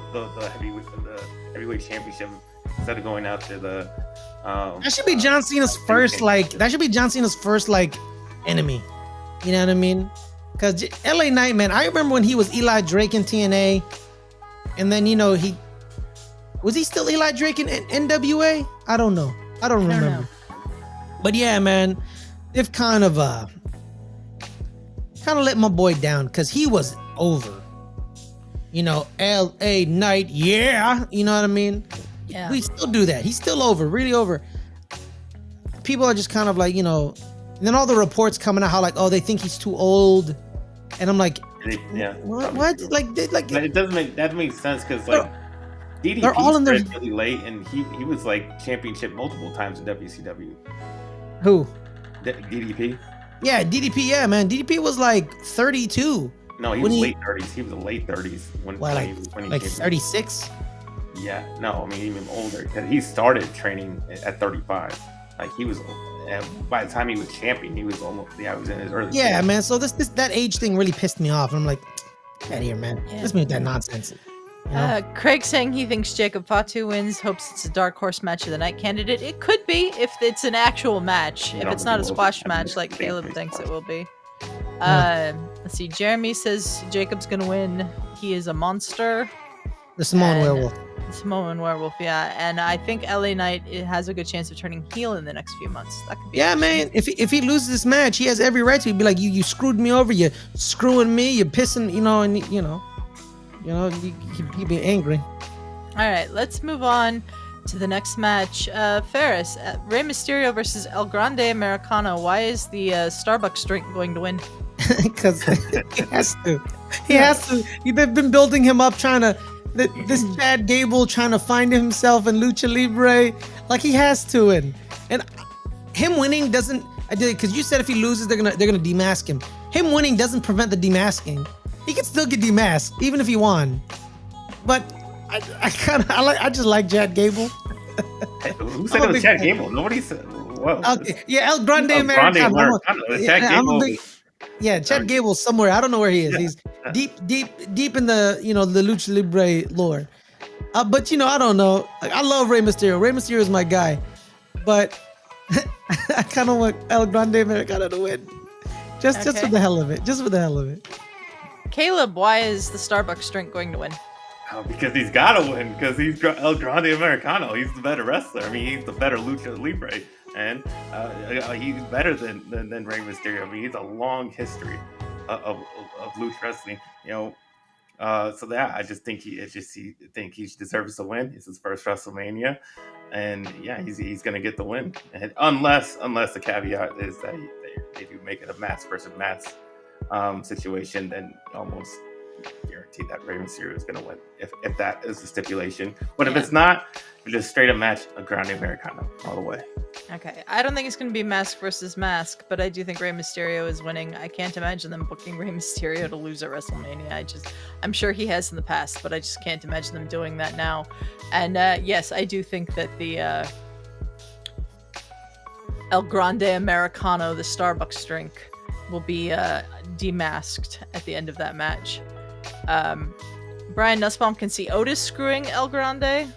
heavyweight championship instead of going after the. That should be John Cena's first enemy. You know what I mean? Because LA Knight, man, I remember when he was Eli Drake in TNA, and then was he still Eli Drake in NWA? I don't know. I don't remember. But yeah, man, they've kind of let my boy down, because he was over. LA Knight, yeah. You know what I mean? Yeah. We still do that. He's still over, really over. People are just kind of like, and then all the reports coming out how like, oh, they think he's too old. And I'm like, what? Like it doesn't make sense, because like DDP they're all in their really late, and he was like championship multiple times in WCW. Who? DDP. Yeah, DDP. Yeah, man. DDP was like 32. No, he was late 30s. He was the late 30s when he 36. Yeah, no, I mean even older, because he started training at 35. Like he was, by the time he was champion, he was almost he was in his early. Yeah, man. So that age thing really pissed me off. I'm like, get out of here, man. Let's move that nonsense. Craig saying he thinks Jacob Fatu wins, hopes it's a dark horse match of the night candidate. It could be if it's an actual match. If it's not a squash match like Caleb thinks it will be. Let's see. Jeremy says Jacob's gonna win. He is a monster. The Samoan werewolf. Samoan werewolf, yeah. And I think LA Knight has a good chance of turning heel in the next few months. That could be man. If he loses this match, he has every right to be like, you screwed me over. You're screwing me. You're pissing. He'd be angry. All right, let's move on to the next match. Ferris, Rey Mysterio versus El Grande Americano. Why is the Starbucks drink going to win? Because he has to. He has to. They've been building him up, this Chad Gable trying to find himself in Lucha Libre. Like, he has to win. And him winning doesn't. I did it because you said if he loses, they're gonna demask him. Him winning doesn't prevent the demasking. he could still get demasked even if he won. But I just like Chad Gable. Hey, who said it was Chad Gable? Nobody said. Well, okay, yeah, El Grande Americano. Chad Gable. Chad Gable's somewhere. I don't know where he is. Yeah. He's deep in the the Lucha Libre lore. But I don't know. Like, I love Rey Mysterio. Rey Mysterio is my guy. But I kind of want El Grande Americano to win. Just for the hell of it. Just for the hell of it. Caleb, why is the Starbucks drink going to win? Because he's got to win. Because he's El Grande Americano. He's the better wrestler. I mean, he's the better Lucha Libre. And he's better than Rey Mysterio. I mean, he's a long history of Lucha wrestling. So that I just think he deserves to win. It's his first WrestleMania, and yeah, he's gonna get the win. And unless the caveat is that they do make it a mask versus mask situation, then almost guarantee that Rey Mysterio is gonna win if that is the stipulation. But if it's not, just straight up match a Grande Americano all the way. Okay, I don't think it's going to be mask versus mask, but I do think Rey Mysterio is winning. I can't imagine them booking Rey Mysterio to lose at WrestleMania. I'm sure he has in the past, but I just can't imagine them doing that now. And yes, I do think that the El Grande Americano, the Starbucks drink, will be demasked at the end of that match. Brian Nussbaum can see Otis screwing El Grande.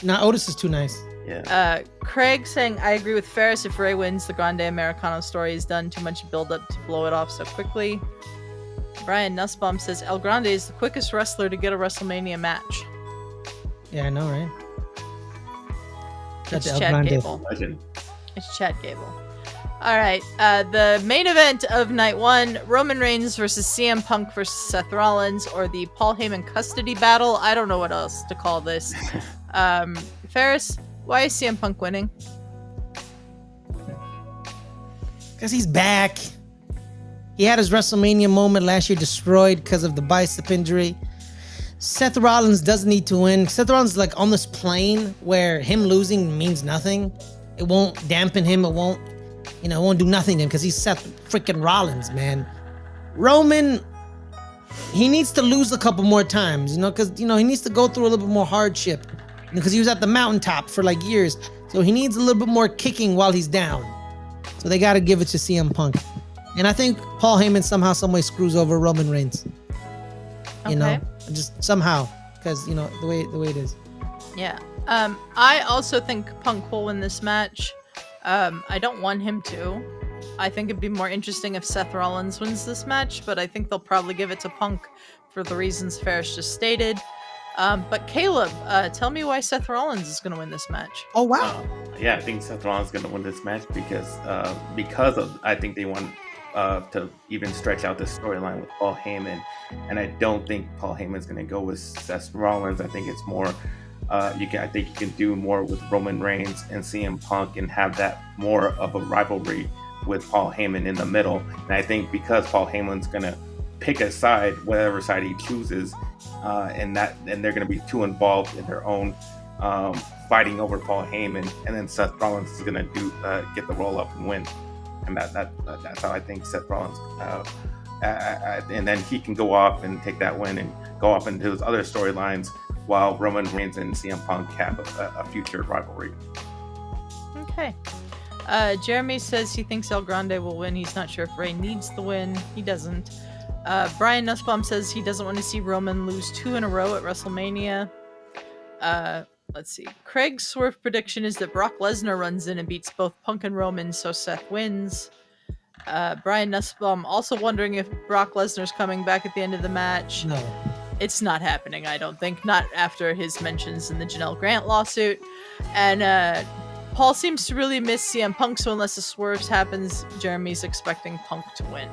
Nah, Otis is too nice. Yeah. Craig saying, I agree with Ferris. If Ray wins, the Grande Americano story is done. Too much build up to blow it off so quickly. Brian Nussbaum says, El Grande is the quickest wrestler to get a WrestleMania match. Yeah, I know, right? It's Chad Gable. Legend. It's Chad Gable. All right. The main event of night one, Roman Reigns versus CM Punk versus Seth Rollins, or the Paul Heyman custody battle. I don't know what else to call this. Ferris, why is CM Punk winning? Because he's back. He had his WrestleMania moment last year destroyed because of the bicep injury. Seth Rollins doesn't need to win. Seth Rollins is like on this plane where him losing means nothing. It won't dampen him. It won't do nothing to him because he's Seth freaking Rollins, man. Roman, he needs to lose a couple more times, because, he needs to go through a little bit more hardship. Because he was at the mountaintop for like years. So he needs a little bit more kicking while he's down. So they got to give it to CM Punk. And I think Paul Heyman somehow, some way screws over Roman Reigns. Just somehow. Because, the way it is. Yeah. I also think Punk will win this match. I don't want him to. I think it'd be more interesting if Seth Rollins wins this match. But I think they'll probably give it to Punk for the reasons Ferris just stated. But Caleb, tell me why Seth Rollins is going to win this match. Oh, wow. I think Seth Rollins is going to win this match because I think they want to even stretch out this storyline with Paul Heyman. And I don't think Paul Heyman is going to go with Seth Rollins. I think it's more, I think you can do more with Roman Reigns and CM Punk and have that more of a rivalry with Paul Heyman in the middle. And I think because Paul Heyman's going to pick a side, whatever side he chooses, and they're going to be too involved in their own fighting over Paul Heyman, and then Seth Rollins is going to get the roll up and win, and that's how I think Seth Rollins, and then he can go off and take that win and go off into his other storylines while Roman Reigns and CM Punk have a future rivalry. Okay. Jeremy says he thinks El Grande will win. He's not sure if Ray needs the win. He doesn't. Brian Nussbaum says he doesn't want to see Roman lose 2 in a row at WrestleMania. Let's see. Craig's swerve prediction is that Brock Lesnar runs in and beats both Punk and Roman, so Seth wins. Brian Nussbaum also wondering if Brock Lesnar's coming back at the end of the match. No. It's not happening, I don't think. Not after his mentions in the Janelle Grant lawsuit. And Paul seems to really miss CM Punk, so unless the swerves happens, Jeremy's expecting Punk to win.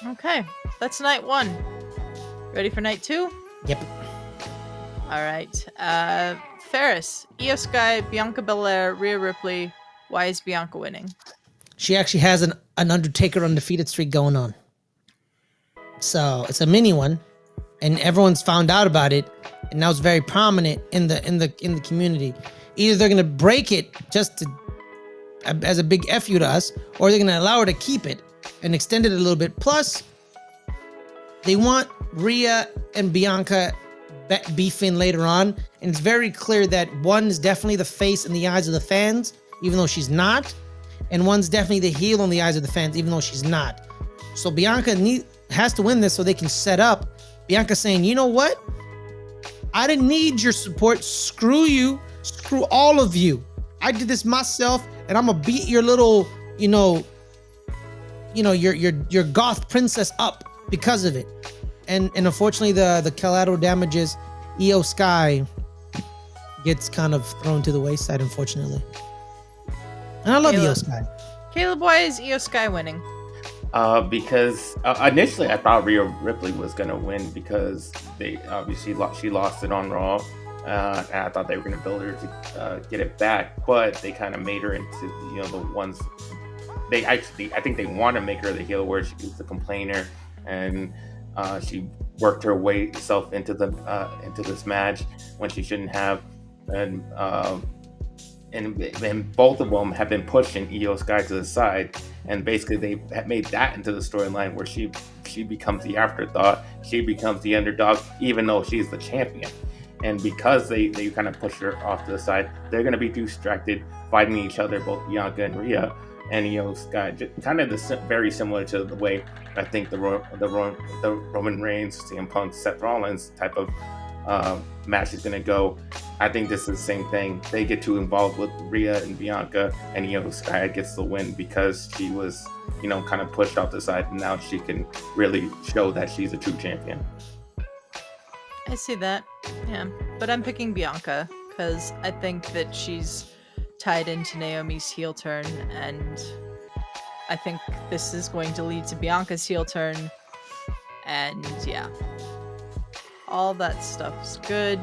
Okay, that's night 1. Ready for night 2? Yep. All right. Ferris, Io Sky, Bianca Belair, Rhea Ripley. Why is Bianca winning? She actually has an Undertaker undefeated streak going on. So it's a mini one, and everyone's found out about it, and now it's very prominent in the community. Either they're gonna break it just as a big F you to us, or they're gonna allow her to keep it and extend it a little bit. Plus, they want Rhea and Bianca beefing later on, and it's very clear that one's definitely the face in the eyes of the fans, even though she's not, and one's definitely the heel in the eyes of the fans, even though she's not. So Bianca has to win this so they can set up. Bianca saying, you know what? I didn't need your support. Screw you. Screw all of you. I did this myself, and I'm gonna beat your little, your goth princess up because of it. And unfortunately, the collateral damages, Io Sky gets kind of thrown to the wayside, unfortunately. And I love Io Sky. Caleb, why is Io Sky winning? Because initially I thought Rhea Ripley was gonna win because they obviously she lost it on Raw, and I thought they were gonna build her to get it back, but they kind of made her into the ones I think they want to make her the heel where she's the complainer, and she worked her way self into this match when she shouldn't have, and both of them have been pushing Io Sky to the side, and basically they have made that into the storyline where she becomes the afterthought, she becomes the underdog, even though she's the champion. And because they kind of push her off to the side, they're going to be distracted fighting each other, both Bianca and Rhea. And Io Sky, kind of very similar to the way I think the Roman Reigns, CM Punk, Seth Rollins type of match is going to go. I think this is the same thing. They get too involved with Rhea and Bianca, and Io Sky gets the win because she was, kind of pushed off the side, and now she can really show that she's a true champion. I see that, yeah. But I'm picking Bianca because I think that she's tied into Naomi's heel turn, and I think this is going to lead to Bianca's heel turn, and yeah, all that stuff's good.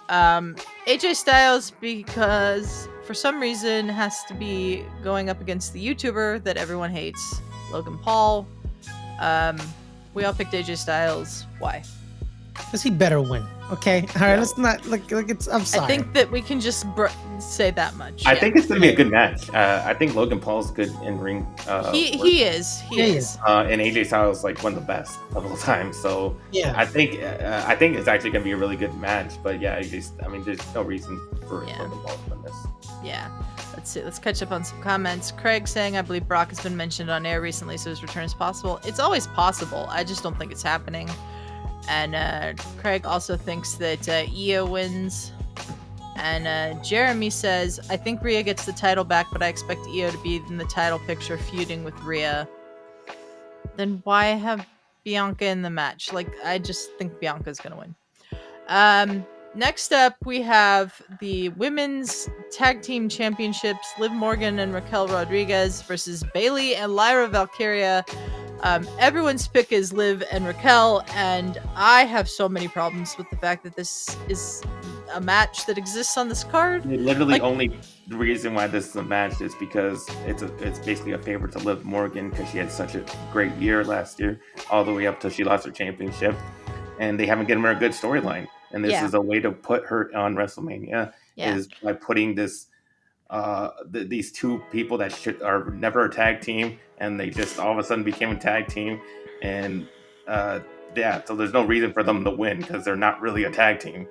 AJ Styles, because for some reason has to be going up against the YouTuber that everyone hates, Logan Paul. We all picked AJ Styles. Why? Because he better win. Okay, all right. Yeah. Let's not like it's. I'm sorry. I think that we can just say that much. I think it's gonna be a good match. I think Logan Paul's good in ring. He is. And AJ Styles won the best of all time. So yeah, I think it's actually gonna be a really good match. But yeah, there's no reason for Logan Paul to win this. Yeah. Let's see. Let's catch up on some comments. Craig saying, I believe Brock has been mentioned on air recently, so his return is possible. It's always possible. I just don't think it's happening. And Craig also thinks that Io wins. And Jeremy says, I think Rhea gets the title back, but I expect Io to be in the title picture feuding with Rhea. Then why have Bianca in the match? I just think Bianca's going to win. Next up, we have the Women's Tag Team Championships. Liv Morgan and Raquel Rodriguez versus Bayley and Lyra Valkyria. Everyone's pick is Liv and Raquel, and I have so many problems with the fact that this is a match that exists on this card. Literally, only the reason why this is a match is because it's basically a favor to Liv Morgan because she had such a great year last year, all the way up till she lost her championship, and they haven't given her a good storyline. And this is a way to put her on WrestleMania is by putting this these two people that are never a tag team, and they just all of a sudden became a tag team, and so there's no reason for them to win because they're not really a tag team.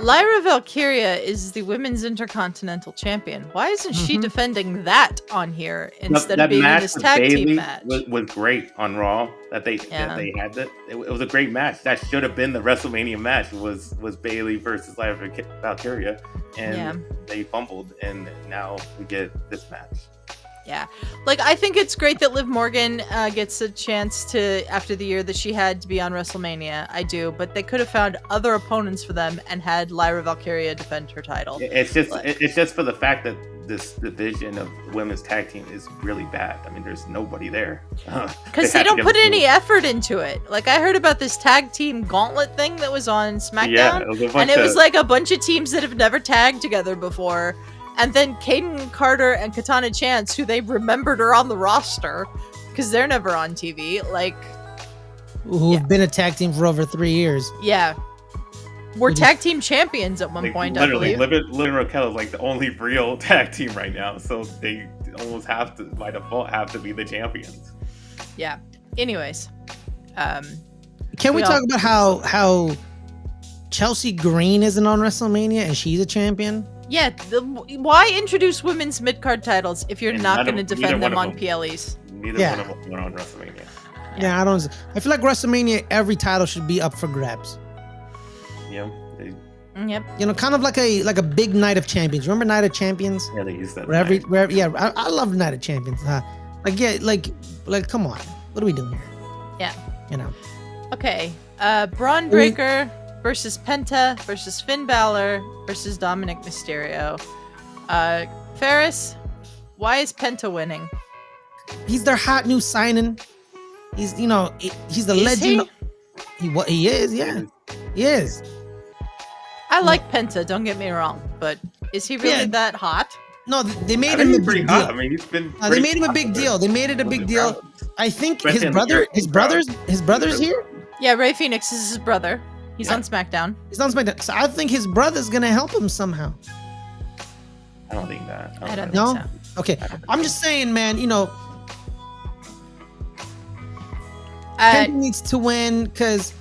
Lyra Valkyria is the Women's Intercontinental Champion. Why isn't she defending that on here instead of being in this tag team match? Was great on Raw. That they had that. It was a great match. That should have been the WrestleMania match. Was Bayley versus Lyra Valkyria, and they fumbled, and now we get this match. Yeah. I think it's great that Liv Morgan gets a chance to, after the year that she had, to be on WrestleMania. I do. But they could have found other opponents for them and had Lyra Valkyria defend her title. It's just for the fact that this division of women's tag team is really bad. There's nobody there. Because they don't put any effort into it. I heard about this tag team gauntlet thing that was on SmackDown. It was a bunch of teams that have never tagged together before. And then Kaden Carter and Katana Chance, who they remembered are on the roster because they're never on TV. Who've been a tag team for over 3 years. Yeah. We're tag team champions at one point, I believe. Liv and Raquel is the only real tag team right now. So they almost by default have to be the champions. Yeah. Anyways, can we talk about how Chelsea Green isn't on WrestleMania and she's a champion? Yeah, why introduce women's mid-card titles if you're not going to defend them on PLEs? Neither one of them went on WrestleMania. Yeah, I feel like WrestleMania, every title should be up for grabs. Yeah. Yep. You know, kind of like a big Night of Champions. Remember Night of Champions? Yeah, they used that. I love Night of Champions. Like, come on, what are we doing here? Yeah. You know. Okay. Braun Breaker versus Penta versus Finn Balor versus Dominic Mysterio. Ferris, why is Penta winning? He's their hot new signing. He's he's the legend. He is, yeah. He is. I like Penta, don't get me wrong, but is he really that hot? No, they made him a big deal. I mean, he's been. They made him a big deal. They made it a big deal. I think his brother's here. Yeah, Rey Fenix is his brother. He's on SmackDown. He's on SmackDown. So I think his brother's gonna help him somehow. I don't think that. I don't think so. Okay, I'm just saying, man. Penta needs to win because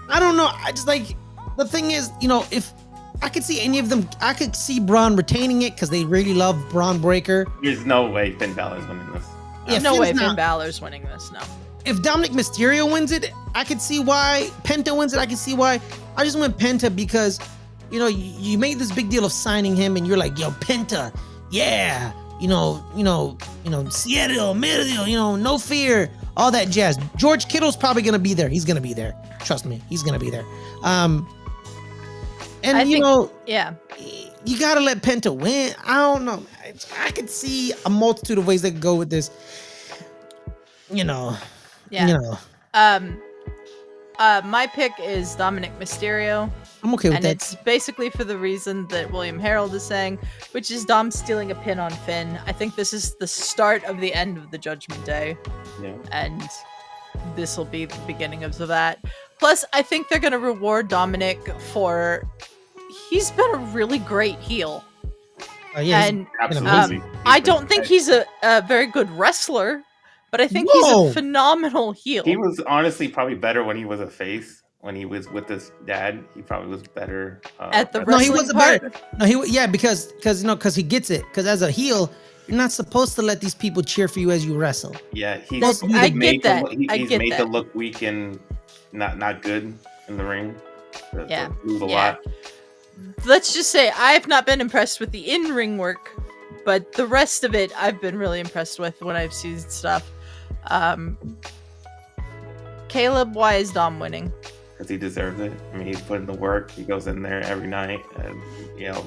I don't know. I just like the thing is, if I could see any of them, I could see Braun retaining it because they really love Braun Breaker. There's no way Finn Balor's winning this. Yeah, no way Finn Balor's winning this. No. If Dominic Mysterio wins it, I could see why. Penta wins it, I could see why. I just went Penta because, you made this big deal of signing him, and you're like, yo, Penta, yeah, Seattle, Medio, no fear, all that jazz. George Kittle's probably gonna be there. He's gonna be there. Trust me, he's gonna be there. And you gotta let Penta win. I don't know. I could see a multitude of ways they could go with this. My pick is Dominic Mysterio. I'm okay with that. And it's basically for the reason that William Harold is saying, which is Dom stealing a pin on Finn. I think this is the start of the end of the Judgment Day. Yeah. And this will be the beginning of that. Plus, I think they're going to reward Dominic for... He's been a really great heel. And absolutely. I don't think he's a very good wrestler, but I think he's a phenomenal heel. He was honestly probably better when he was a face. When he was with his dad, he probably was better. At the wrestling he wasn't better. No, because he gets it. Because as a heel, you're not supposed to let these people cheer for you as you wrestle. Yeah, I get that. He's made to look weak and not good in the ring. To lose a lot. Let's just say I've not been impressed with the in-ring work, but the rest of it I've been really impressed with when I've seen stuff. Caleb, why is Dom winning? Because he deserves it. I mean, he's putting the work. He goes in there every night and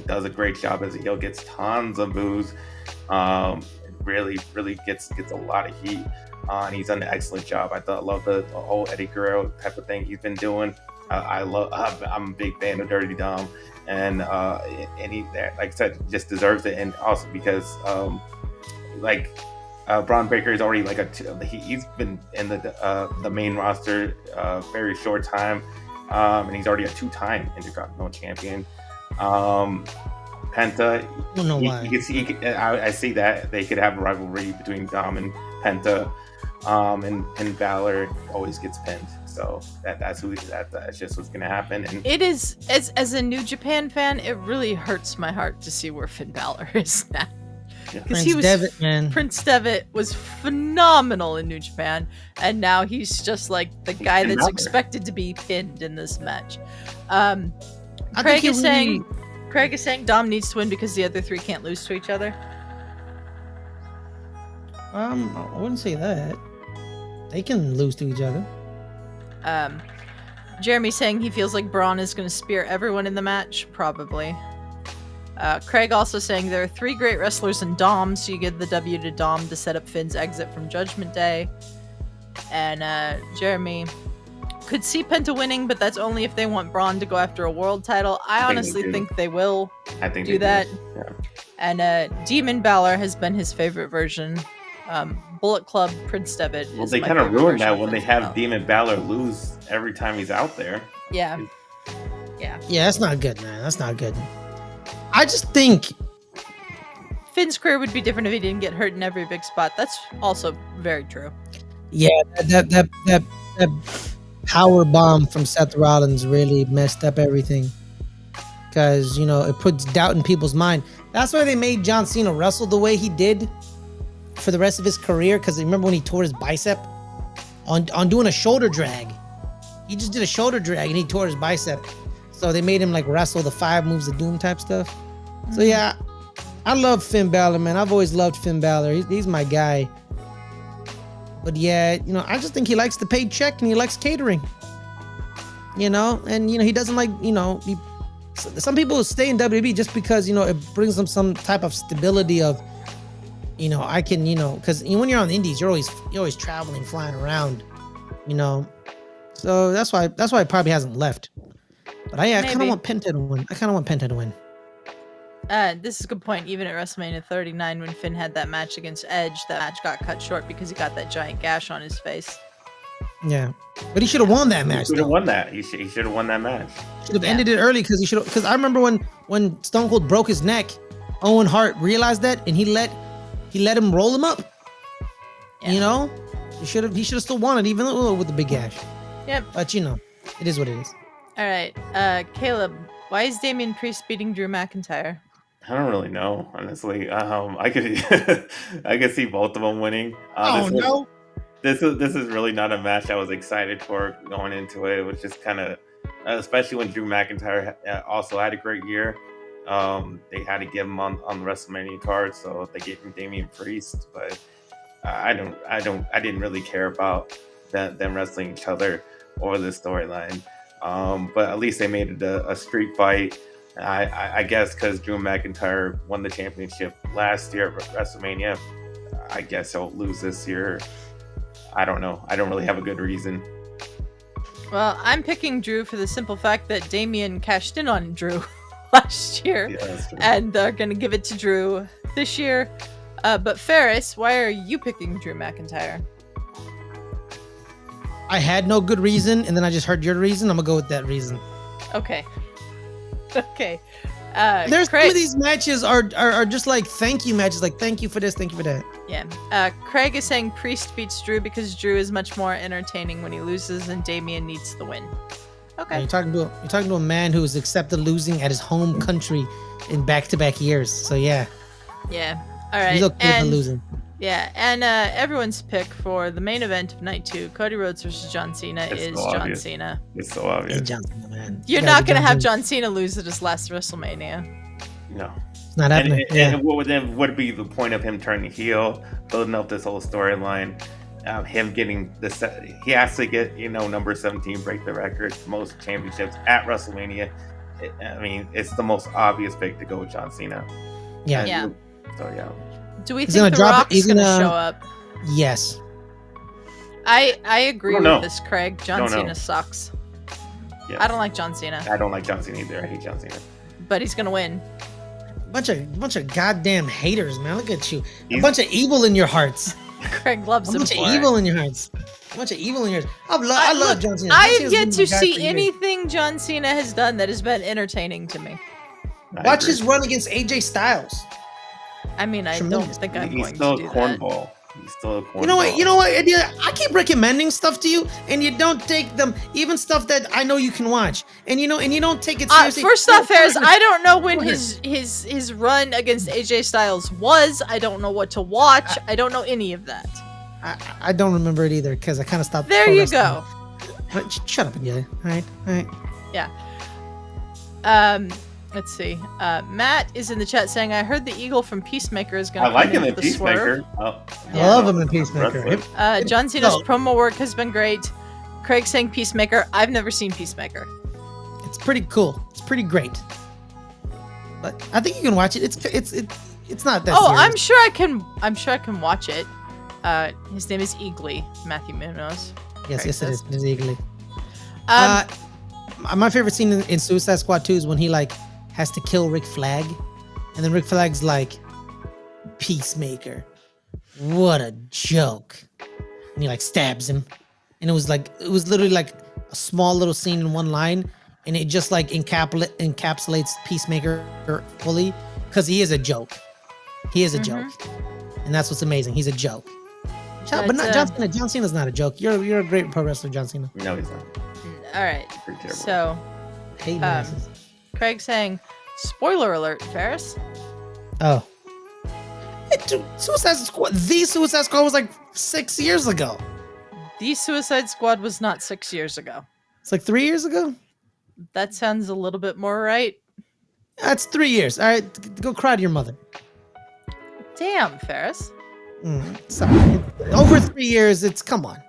does a great job as a heel. Gets tons of boos. Really gets a lot of heat. And he's done an excellent job. I love the whole Eddie Guerrero type of thing he's been doing. I'm a big fan of Dirty Dom, and he, like I said, just deserves it. And also because Braun Breaker is already he's been in the main roster very short time, and he's already a 2-time Intercontinental Champion. Penta, I don't know why. You can see, I see that they could have a rivalry between Dom and Penta, and Balor always gets pinned. So that's just what's gonna happen. And it is, as a New Japan fan, it really hurts my heart to see where Finn Balor is now. Because Prince Devitt was phenomenal in New Japan, and now he's just like the guy that's expected to be pinned in this match. Craig is saying Dom needs to win because the other three can't lose to each other. I wouldn't say that. They can lose to each other. Jeremy saying he feels like Braun is going to spear everyone in the match. Probably. Craig also saying there are 3 great wrestlers in Dom, so you give the W to Dom to set up Finn's exit from Judgment Day. And Jeremy could see Penta winning, but that's only if they want Braun to go after a world title. I honestly think they will do that. Yeah. And Demon Balor has been his favorite version. Bullet Club Prince Devitt. Well, they kind of ruined that when they have Demon Balor lose every time he's out there. Yeah. Yeah, that's not good, man. That's not good. I just think Finn's career would be different if he didn't get hurt in every big spot. That's also very true. Yeah, that power bomb from Seth Rollins really messed up everything. Because, it puts doubt in people's mind. That's why they made John Cena wrestle the way he did for the rest of his career. Because remember when he tore his bicep on doing a shoulder drag? He just did a shoulder drag and he tore his bicep. So they made him like wrestle the 5 moves of doom type stuff. So yeah, I love Finn Balor, man. I've always loved Finn Balor. He's my guy. But yeah, I just think he likes the paid check and he likes catering. And he doesn't like, some people stay in WWE just because, it brings them some type of stability of, I can, because when you're on the indies, you're always traveling, flying around, So that's why it probably hasn't left. But I kind of want Penta to win. This is a good point. Even at WrestleMania 39, when Finn had that match against Edge, that match got cut short because he got that giant gash on his face. Yeah, but he should have won that match. He should have won that. He should have won that match. Should have ended it early because I remember when Stone Cold broke his neck, Owen Hart realized that and he let him roll him up. Yeah. He should have still won it even with the big gash. Yep. But it is what it is. All right, Caleb, why is Damian Priest beating Drew McIntyre? I don't really know, honestly. I could see both of them winning. No. This is really not a match I was excited for going into it. It was just kind of, especially when Drew McIntyre also had a great year. They had to give him on the WrestleMania card, so they gave him Damian Priest. But I didn't really care about them wrestling each other or the storyline. But at least they made it a street fight. I guess because Drew McIntyre won the championship last year at WrestleMania, I guess he'll lose this year. I don't know. I don't really have a good reason. Well, I'm picking Drew for the simple fact that Damian cashed in on Drew last year. Yeah, that's true. And they're going to give it to Drew this year. But Ferris, why are you picking Drew McIntyre? I had no good reason, and then I just heard your reason. I'm going to go with that reason. Okay. There's Craig, some of these matches are just like thank you matches, like thank you for this, thank you for that. Yeah. Craig is saying Priest beats Drew because Drew is much more entertaining when he loses, and Damian needs the win. Okay. Yeah, you're talking to a man who has accepted losing at his home country in back-to-back years. So yeah. Yeah. All right. He's okay with losing. Yeah, and everyone's pick for the main event of night 2, Cody Rhodes versus John Cena, is John Cena. It's so obvious. Hey, John Cena, man. You're not going to have John Cena lose at his last WrestleMania. No. It's not happening. And what would be the point of him turning heel, building up this whole storyline? Him getting he has to get, number 17, break the record, most championships at WrestleMania. It's the most obvious pick to go with John Cena. Yeah. So, yeah. Do we think The Rock's going to show up? Yes. I agree with this, Craig. John Cena sucks. Yes. I don't like John Cena. I don't like John Cena either. I hate John Cena. But he's going to win. Bunch of goddamn haters, man. Look at you. A bunch of evil in your hearts. Craig loves him. A bunch of evil in your hearts. I love John Cena. I have yet to see anything John Cena has done that has been entertaining to me. Watch his run against AJ Styles. I don't think I'm going to do that. He's still a cornball. You know what, Adelia? I keep recommending stuff to you, and you don't take them, even stuff that I know you can watch. And you don't take it seriously. First off, Harris, I don't know when his run against AJ Styles was. I don't know what to watch. I don't know any of that. I don't remember it either because I kind of stopped. There you go. Shut up, Adelia. All right. Yeah. Let's see. Matt is in the chat saying, "I heard the Eagle from Peacemaker is going to." I like him in Peacemaker. I love him in Peacemaker. John Cena's promo work has been great. Craig saying Peacemaker. I've never seen Peacemaker. It's pretty cool. It's pretty great. But I think you can watch it. It's not that. Oh, serious. I'm sure I can watch it. His name is Eagly, Matthew Munoz. Yes, it is. It's Eagly. My favorite scene in Suicide Squad 2 is when he has to kill Rick Flag, and then Rick Flag's like, Peacemaker, what a joke, and he stabs him, and it was literally a small little scene in one line, and it just encapsulates Peacemaker fully because he is a joke. He is a joke, and that's what's amazing. He's a joke. But not John Cena. John Cena's not a joke. You're a great pro wrestler, John Cena. No, he's not. All right. Pretty terrible. So, Craig saying, spoiler alert, Ferris. Oh. Dude, Suicide Squad. The Suicide Squad was like 6 years ago. The Suicide Squad was not 6 years ago. It's like 3 years ago. That sounds a little bit more right. That's 3 years. All right, go cry to your mother. Damn, Ferris. Sorry. Over 3 years. It's come on.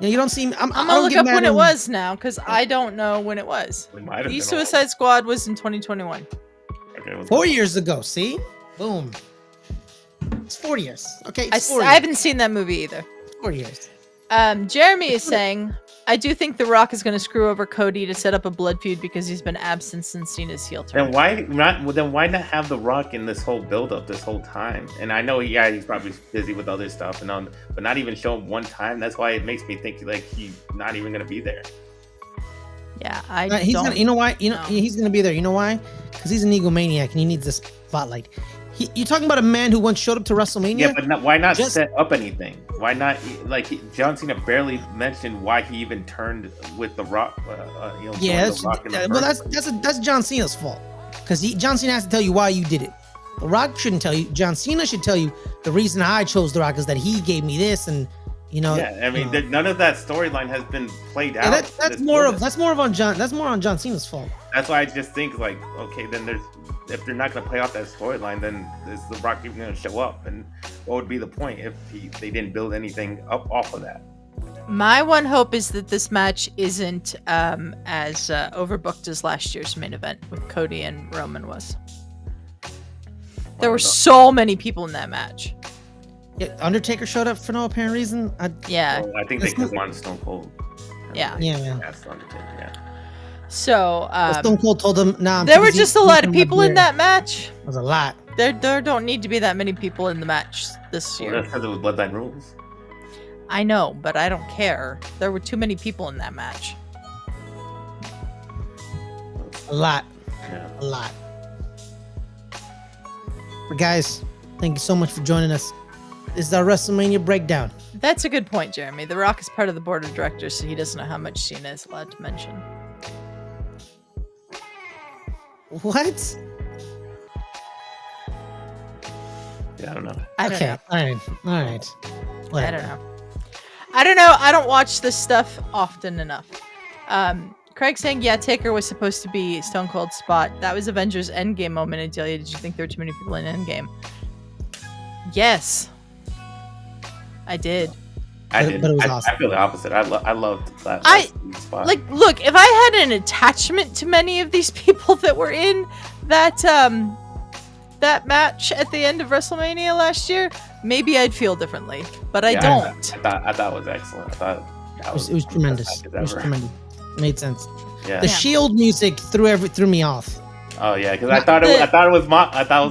You don't seem. I'm gonna look up when it was now because I don't know when it was. The Suicide Squad was in 2021. Okay, 4 years ago. See, boom. It's 4 years. Okay, it's 4 years. I haven't seen that movie either. 4 years. Jeremy is saying, I do think The Rock is going to screw over Cody to set up a blood feud because he's been absent since Cena's heel turn. Then why not have The Rock in this whole build-up this whole time? And I know, he's probably busy with other stuff, but not even show him one time. That's why it makes me think like he's not even gonna be there. Yeah, he's gonna. You know why? He's gonna be there. You know why? Because he's an egomaniac and he needs this spotlight. You're talking about a man who once showed up to WrestleMania. Yeah, but why not set up anything? Why not? John Cena barely mentioned why he even turned with The Rock. That's John Cena's fault. Because John Cena has to tell you why you did it. The Rock shouldn't tell you. John Cena should tell you the reason I chose The Rock is that he gave me this, and Yeah, I mean, none of that storyline has been played out. That's more on John Cena's fault. That's why I just think like, okay, then if they're not going to play out that storyline, then is The Rock even going to show up? And what would be the point if they didn't build anything up off of that? My one hope is that this match isn't as overbooked as last year's main event with Cody and Roman was. There were so many people in that match. Yeah, Undertaker showed up for no apparent reason. I think they just wanted Stone Cold. Yeah. That's Undertaker. Yeah. So Stone Cold told him, "Nah." There were just a lot of people in that match. It was a lot. There don't need to be that many people in the match this year. That's because it was Bloodline Rules. I know, but I don't care. There were too many people in that match. A lot. Yeah. A lot. But guys, thank you so much for joining us. This is our WrestleMania breakdown. That's a good point, Jeremy. The Rock is part of the board of directors, so he doesn't know how much Cena is allowed to mention. What? Yeah, I don't know. I don't know. All right. Whatever. I don't know. I don't watch this stuff often enough. Craig saying, yeah, Taker was supposed to be Stone Cold's spot. That was Avengers Endgame moment. Adelia, did you think there were too many people in Endgame? Yes. I did. I did. But it was awesome. I feel the opposite. I loved that spot. Like, look, if I had an attachment to many of these people that were in that that match at the end of WrestleMania last year, maybe I'd feel differently. But I don't. I thought it was excellent. I thought it was tremendous. It was tremendous. Made sense. Yeah. The Shield music threw me off. Oh yeah, because I thought it was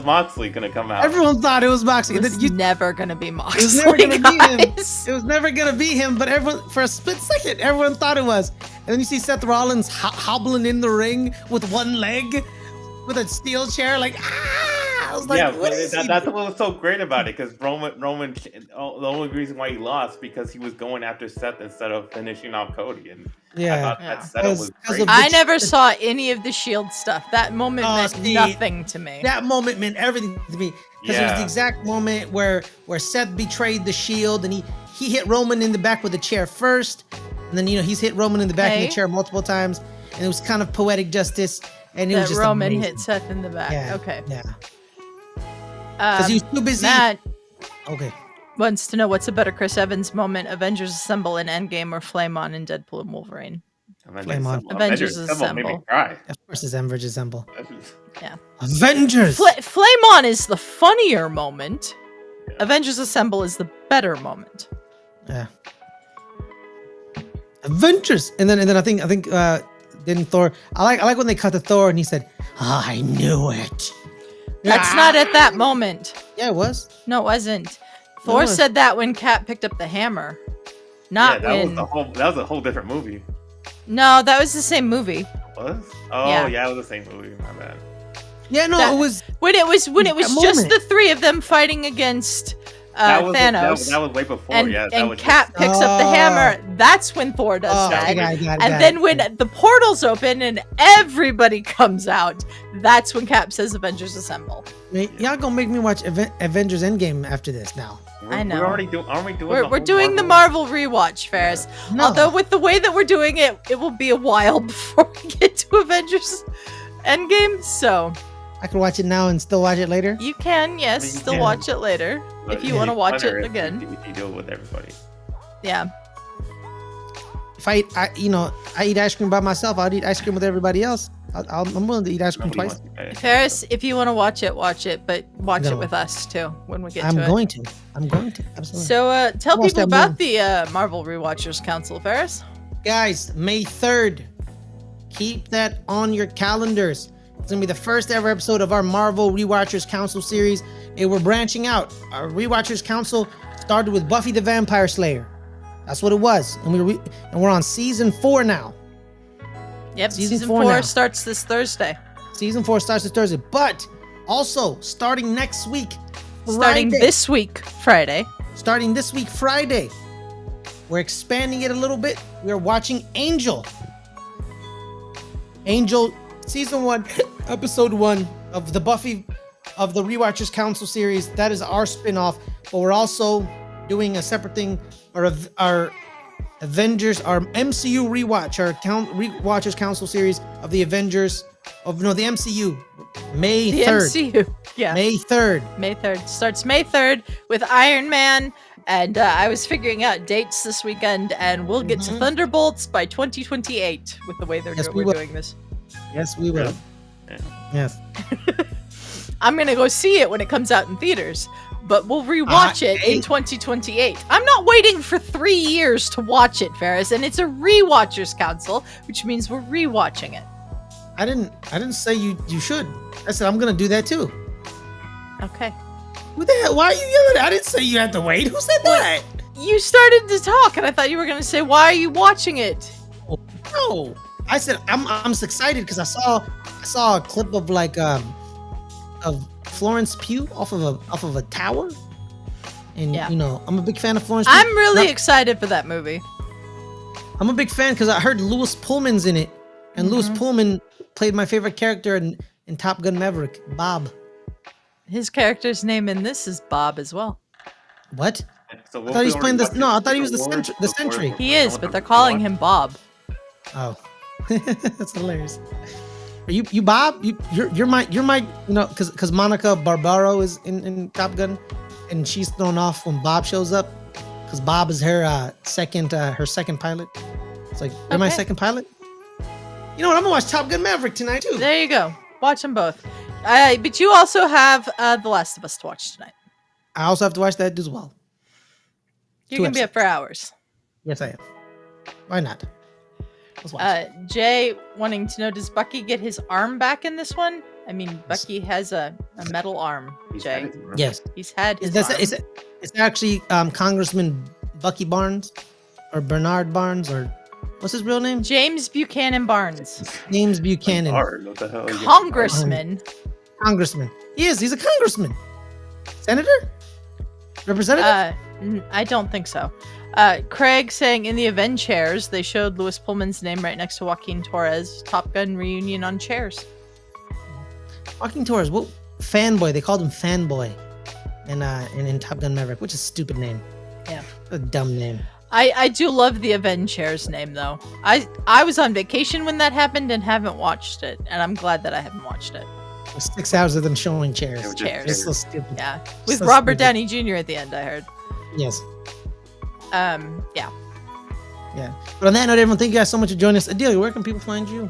Moxley gonna come out. Everyone thought it was Moxley. It was never gonna be Moxley. It was never gonna be him. It was never gonna be him. But everyone, for a split second, everyone thought it was. And then you see Seth Rollins hobbling in the ring with one leg, with a steel chair, like I was like, yeah, that's what was so great about it, because Roman, the only reason why he lost because he was going after Seth instead of finishing off Cody, and I thought that setup was great. I never saw any of the Shield stuff. That moment meant nothing to me. That moment meant everything to me, because it was the exact moment where Seth betrayed the Shield, and he hit Roman in the back with a chair first, and then he's hit Roman in the back in the chair multiple times, and it was kind of poetic justice, and it was just Roman amazing. hit Seth in the back. Yeah, okay. Yeah. Because he was too busy. Matt wants to know what's a better Chris Evans moment: Avengers Assemble in Endgame or Flame On in Deadpool and Wolverine? Flame On. Avengers Assemble. Made me cry. Of course, it's Avengers Assemble. Yeah. Avengers. Flame On is the funnier moment. Yeah. Avengers Assemble is the better moment. Yeah. Avengers, and then I think didn't Thor? I like when they cut to Thor and he said, "I knew it." That's not at that moment. Yeah, it was. No, it wasn't. Thor said that when Cap picked up the hammer. Not when... that was a whole different movie. No, that was the same movie. Was? Oh, yeah, it was the same movie. My bad. Yeah, no, it was when it was just the three of them fighting against Thanos. That was way before. And, yeah, and Cap picks up the hammer. That's when Thor does that. And then when the portals open and everybody comes out, that's when Cap says Avengers Assemble. Y'all gonna make me watch Avengers Endgame after this now. I know. Aren't we doing We're doing the Marvel rewatch, Ferris. Yeah. No. Although with the way that we're doing it, it will be a while before we get to Avengers Endgame. So I can watch it now and still watch it later. you can, yes, still watch it later if you want to watch it again. If you do it with everybody. Yeah. If I eat ice cream by myself, I'll eat ice cream with everybody else. I'm willing to eat ice cream twice. Ferris, if you want to watch it, but watch it with us too when we get to it. I'm going to. Absolutely. So tell people about the Marvel Rewatchers Council, Ferris. Guys, May 3rd. Keep that on your calendars. It's going to be the first ever episode of our Marvel Rewatchers Council series. And we're branching out. Our Rewatchers Council started with Buffy the Vampire Slayer. That's what it was. And we're on season 4 now. Yep, season 4 starts this Thursday. Season 4 starts this Thursday. But also, starting next week, Starting this week, Friday, we're expanding it a little bit. We're watching Angel. Angel, season 1, episode 1 of the Buffy of the Rewatchers Council series. That is our spin-off. But we're also doing a separate thing, our Avengers, our MCU rewatch, our Rewatchers Council series of the Avengers, the MCU, May 3rd. MCU, yeah. May 3rd. May 3rd. Starts May 3rd with Iron Man, and I was figuring out dates this weekend, and we'll get to Thunderbolts by 2028 with the way we're doing this. Yes, we will. Yeah. Yes. I'm going to go see it when it comes out in theaters. But we'll rewatch it in 2028. I'm not waiting for 3 years to watch it, Ferris, and it's a Rewatchers Council, which means we're rewatching it. I didn't say you should. I said I'm gonna do that too. Okay. Who the hell? Why are you yelling? I didn't say you had to wait. Who said that? You started to talk, and I thought you were gonna say, "Why are you watching it?" No, I said I'm excited because I saw a clip of of Florence Pugh off of a tower, and I'm a big fan of Florence Pugh. I'm really excited for that movie. I'm a big fan because I heard Lewis Pullman's in it, and Lewis Pullman played my favorite character in Top Gun Maverick, Bob. His character's name in this is Bob as well. What? So I thought he was playing this. No, I thought he was the Sentry. He is, but they're calling him Bob. Oh, that's hilarious. Are you Bob? You're my because Monica Barbaro is in Top Gun, and she's thrown off when Bob shows up because Bob is her second pilot. It's like, you're my second pilot. You know what? I'm gonna watch Top Gun Maverick tonight too. There you go. Watch them both. But you also have The Last of Us to watch tonight. I also have to watch that as well. You're gonna be up for hours. Yes, I am. Why not? Let's watch. Jay wanting to know, does Bucky get his arm back in this one? I mean, Bucky has a metal arm, Jay. Yes. He's had his arm. It's actually Congressman Bucky Barnes or Bernard Barnes, or what's his real name? James Buchanan Barnes. James Buchanan. What the hell? Congressman. Congressman. He is. He's a congressman. Senator? Representative? I don't think so. Craig saying in the Avenge chairs, they showed Lewis Pullman's name right next to Joaquin Torres. Top Gun reunion on chairs. Joaquin Torres, well, Fanboy. They called him Fanboy in Top Gun Maverick, which is a stupid name. Yeah. A dumb name. I do love the Avenge chairs name though. I was on vacation when that happened and haven't watched it, and I'm glad that I haven't watched it. It was 6 hours of them showing chairs. Chairs. It's so stupid. Yeah. With So Robert stupid. Downey Jr. at the end, I heard. Yes. Yeah. Yeah. But on that note, everyone, thank you guys so much for joining us. Adelia, where can people find you?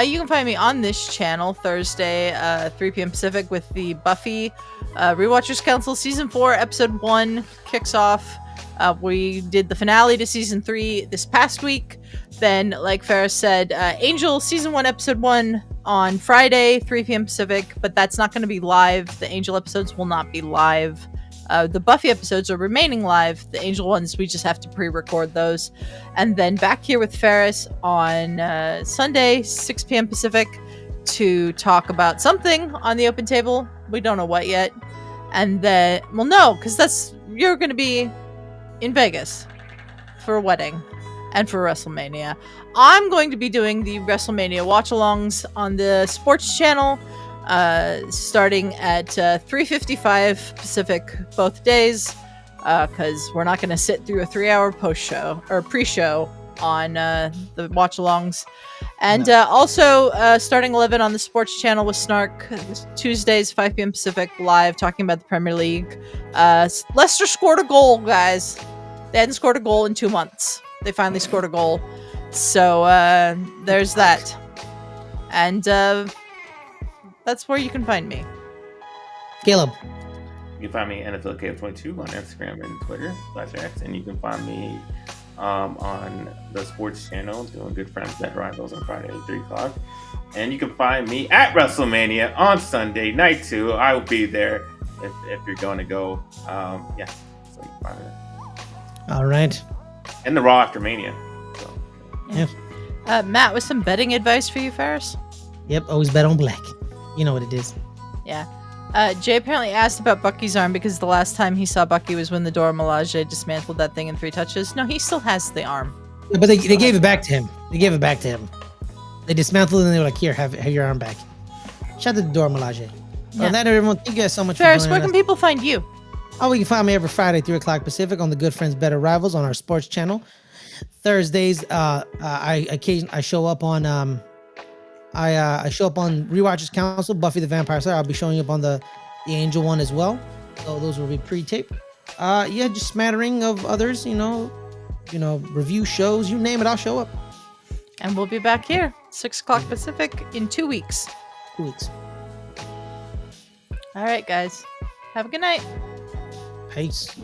You can find me on this channel Thursday, 3 p.m. Pacific, with the Buffy Rewatchers Council Season 4, Episode 1 kicks off. We did the finale to Season 3 this past week. Then, like Ferris said, Angel Season 1, Episode 1 on Friday, 3 p.m. Pacific, but that's not going to be live. The Angel episodes will not be live. The Buffy episodes are remaining live. The Angel ones, we just have to pre-record those. And then back here with Ferris on Sunday, 6 p.m. Pacific, to talk about something on the open table. We don't know what yet. And then, well, no, because that's you're going to be in Vegas for a wedding and for WrestleMania. I'm going to be doing the WrestleMania watch-alongs on the sports channel, starting at 3:55 Pacific both days, because we're not going to sit through a 3-hour post-show or pre-show on the watch-alongs. And also starting 11 on the sports channel with Snark, Tuesdays 5 p.m. Pacific, live talking about the Premier League. Leicester scored a goal, guys. They hadn't scored a goal in 2 months. They finally scored a goal. So there's that. And that's where you can find me. Caleb. You can find me at NFLKF22 on Instagram and Twitter /X, and you can find me on the sports channel doing Good Friends Bet Rivals on Friday at 3 o'clock. And you can find me at WrestleMania on Sunday night too. I will be there if you're going to go. So you can find me there. All right. And the Raw after Mania. So. Yeah. Matt, with some betting advice for you, Ferris? Yep, always bet on black. You know what it is. Yeah. Jay apparently asked about Bucky's arm because the last time he saw Bucky was when the Dora Milaje dismantled that thing in 3 touches. No, he still has the arm. Yeah, but they gave it back to him. They gave it back to him. They dismantled it and they were like, here, have your arm back. Shout out to Dora Milaje. Yeah. On that, everyone, thank you guys so much Ferris, for where joining can us. people find you? Oh, you can find me every Friday, 3 o'clock Pacific on the Good Friends Better Rivals on our sports channel. Thursdays, I show up on I show up on Rewatchers Council, Buffy the Vampire Slayer. I'll be showing up on the Angel one as well. So those will be pre-taped. Yeah, just smattering of others, you know, review shows, you name it, I'll show up. And we'll be back here, 6 o'clock Pacific in 2 weeks. 2 weeks. All right, guys. Have a good night. Peace.